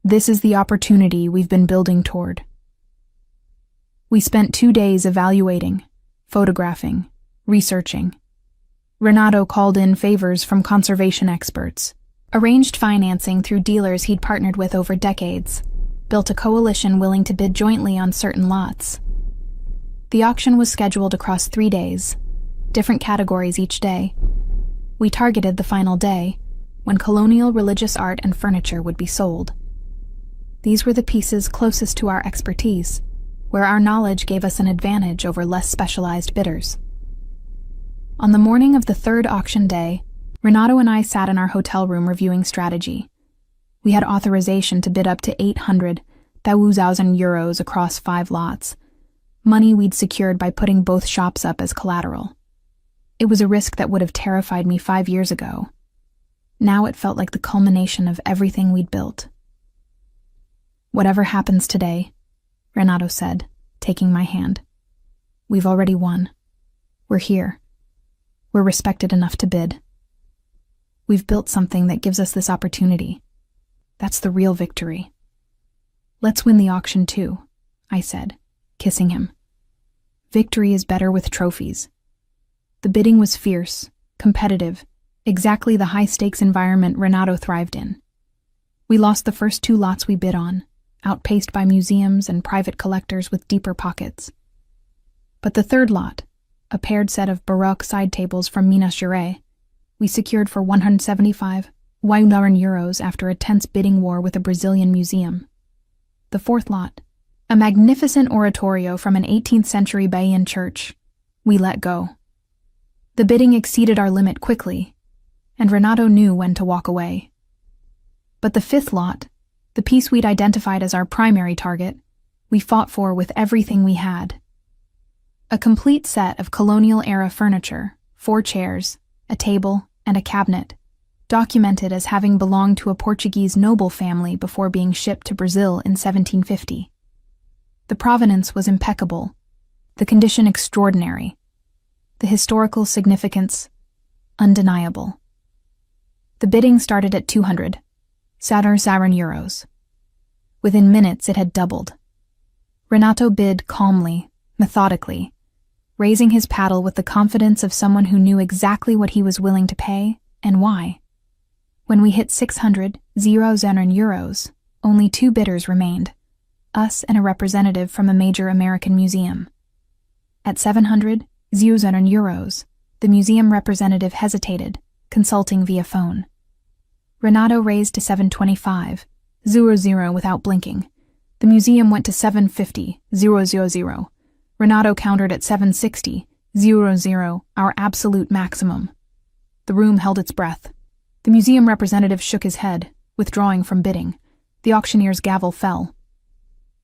This is the opportunity we've been building toward." We spent 2 days evaluating, photographing, researching. Renato called in favors from conservation experts, arranged financing through dealers he'd partnered with over decades, built a coalition willing to bid jointly on certain lots. The auction was scheduled across 3 days, different categories each day. We targeted the final day, when colonial religious art and furniture would be sold. These were the pieces closest to our expertise, where our knowledge gave us an advantage over less specialized bidders. On the morning of the 3rd auction day, Renato and I sat in our hotel room reviewing strategy. We had authorization to bid up to 800,000 euros across 5 lots, money we'd secured by putting both shops up as collateral. It was a risk that would have terrified me 5 years ago. Now it felt like the culmination of everything we'd built. "Whatever happens today," Renato said, taking my hand, "we've already won. We're here. We're respected enough to bid. We've built something that gives us this opportunity. That's the real victory. Let's win the auction too," I said, kissing him. Victory is better with trophies. The bidding was fierce, competitive, exactly the high-stakes environment Renato thrived in. We lost the first 2 lots we bid on, outpaced by museums and private collectors with deeper pockets. But the 3rd lot, a paired set of Baroque side tables from Minas Gerais, we secured for 175,000 euros after a tense bidding war with a Brazilian museum. The 4th lot, a magnificent oratorio from an 18th century Bahian church, we let go. The bidding exceeded our limit quickly, and Renato knew when to walk away. But the fifth lot, the piece we'd identified as our primary target, we fought for with everything we had. A complete set of colonial-era furniture, 4 chairs, a table, and a cabinet, documented as having belonged to a Portuguese noble family before being shipped to Brazil in 1750. The provenance was impeccable, the condition extraordinary, the historical significance undeniable. The bidding started at 200 Saturn euros. Within minutes it had doubled. Renato bid calmly, methodically, raising his paddle with the confidence of someone who knew exactly what he was willing to pay and why. When we hit 600 euros, only 2 bidders remained, us and a representative from a major American museum. At 700 euros, the museum representative hesitated, consulting via phone. Renato raised to 725 without blinking. The museum went to 750 Renato countered at 760 our absolute maximum. The room held its breath. The museum representative shook his head, withdrawing from bidding. The auctioneer's gavel fell.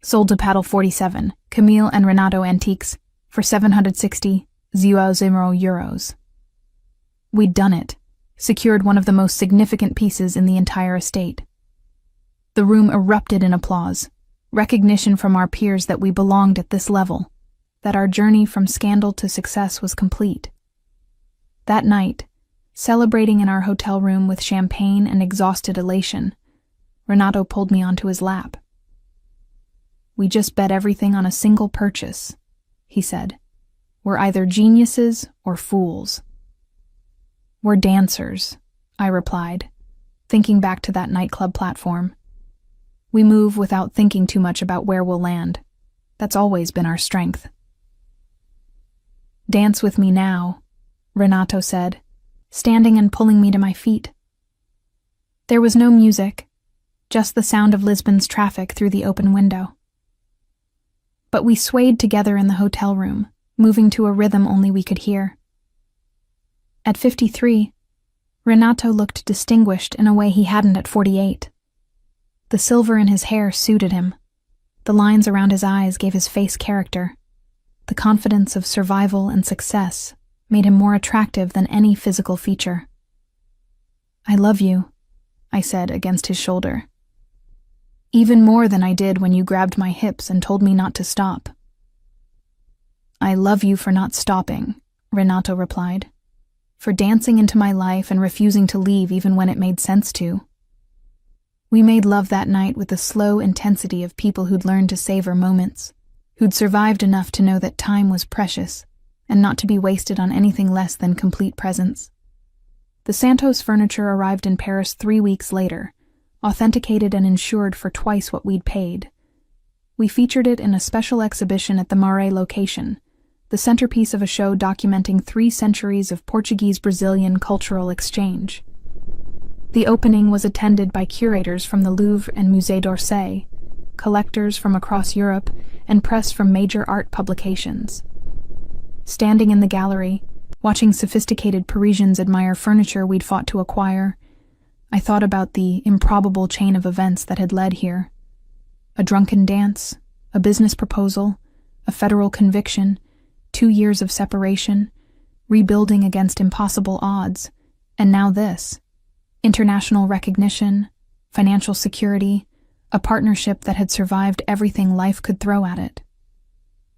Sold to Paddle 47, Camille and Renato Antiques, for 760 euros. We'd done it, secured one of the most significant pieces in the entire estate. The room erupted in applause, recognition from our peers that we belonged at this level, that our journey from scandal to success was complete. That night, celebrating in our hotel room with champagne and exhausted elation, Renato pulled me onto his lap. "We just bet everything on a single purchase," he said. "We're either geniuses or fools." "We're dancers," I replied, thinking back to that nightclub platform. "We move without thinking too much about where we'll land. That's always been our strength." "Dance with me now," Renato said, standing and pulling me to my feet. There was no music, just the sound of Lisbon's traffic through the open window. But we swayed together in the hotel room, moving to a rhythm only we could hear. At 53, Renato looked distinguished in a way he hadn't at 48. The silver in his hair suited him. The lines around his eyes gave his face character. The confidence of survival and success made him more attractive than any physical feature. "I love you," I said against his shoulder. "Even more than I did when you grabbed my hips and told me not to stop." "I love you for not stopping," Renato replied, "for dancing into my life and refusing to leave even when it made sense to." We made love that night with the slow intensity of people who'd learned to savor moments, who'd survived enough to know that time was precious and not to be wasted on anything less than complete presence. The Santos furniture arrived in Paris 3 weeks later, authenticated and insured for twice what we'd paid. We featured it in a special exhibition at the Marais location, the centerpiece of a show documenting 3 centuries of Portuguese-Brazilian cultural exchange. The opening was attended by curators from the Louvre and Musée d'Orsay, collectors from across Europe, and press from major art publications. Standing in the gallery, watching sophisticated Parisians admire furniture we'd fought to acquire, I thought about the improbable chain of events that had led here. A drunken dance, a business proposal, a federal conviction, 2 years of separation, rebuilding against impossible odds, and now this. International recognition, financial security, a partnership that had survived everything life could throw at it.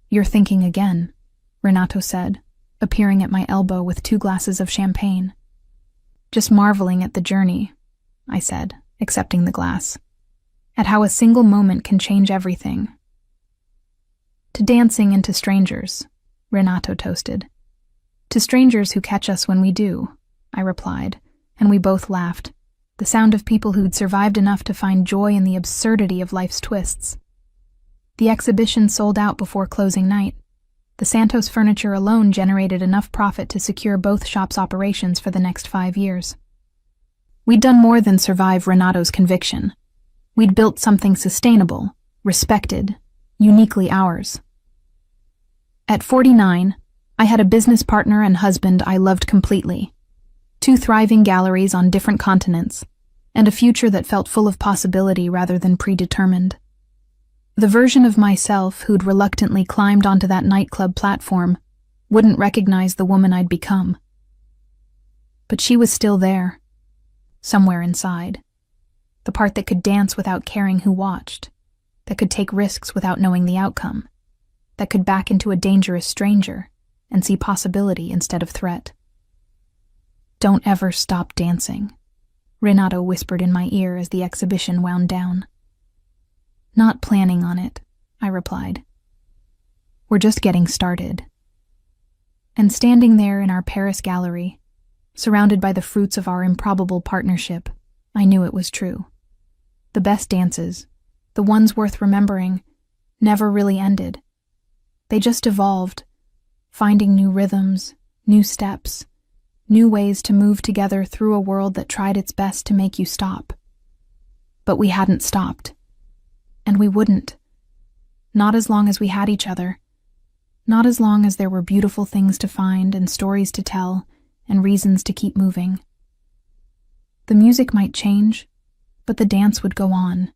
"You're thinking again," Renato said, appearing at my elbow with 2 glasses of champagne. "Just marveling at the journey," I said, accepting the glass. "At how a single moment can change everything." "To dancing and to strangers," Renato toasted. "To strangers who catch us when we do," I replied, and we both laughed, the sound of people who'd survived enough to find joy in the absurdity of life's twists. The exhibition sold out before closing night. The Santos furniture alone generated enough profit to secure both shops' operations for the next 5 years. We'd done more than survive Renato's conviction. We'd built something sustainable, respected, uniquely ours. At 49, I had a business partner and husband I loved completely. 2 thriving galleries on different continents, and a future that felt full of possibility rather than predetermined. The version of myself who'd reluctantly climbed onto that nightclub platform wouldn't recognize the woman I'd become. But she was still there, somewhere inside. The part that could dance without caring who watched, that could take risks without knowing the outcome, that could back into a dangerous stranger and see possibility instead of threat. "Don't ever stop dancing," Renato whispered in my ear as the exhibition wound down. "Not planning on it," I replied. "We're just getting started." And standing there in our Paris gallery, surrounded by the fruits of our improbable partnership, I knew it was true. The best dances, the ones worth remembering, never really ended. They just evolved, finding new rhythms, new steps, new ways to move together through a world that tried its best to make you stop. But we hadn't stopped. And we wouldn't. Not as long as we had each other. Not as long as there were beautiful things to find and stories to tell and reasons to keep moving. The music might change, but the dance would go on.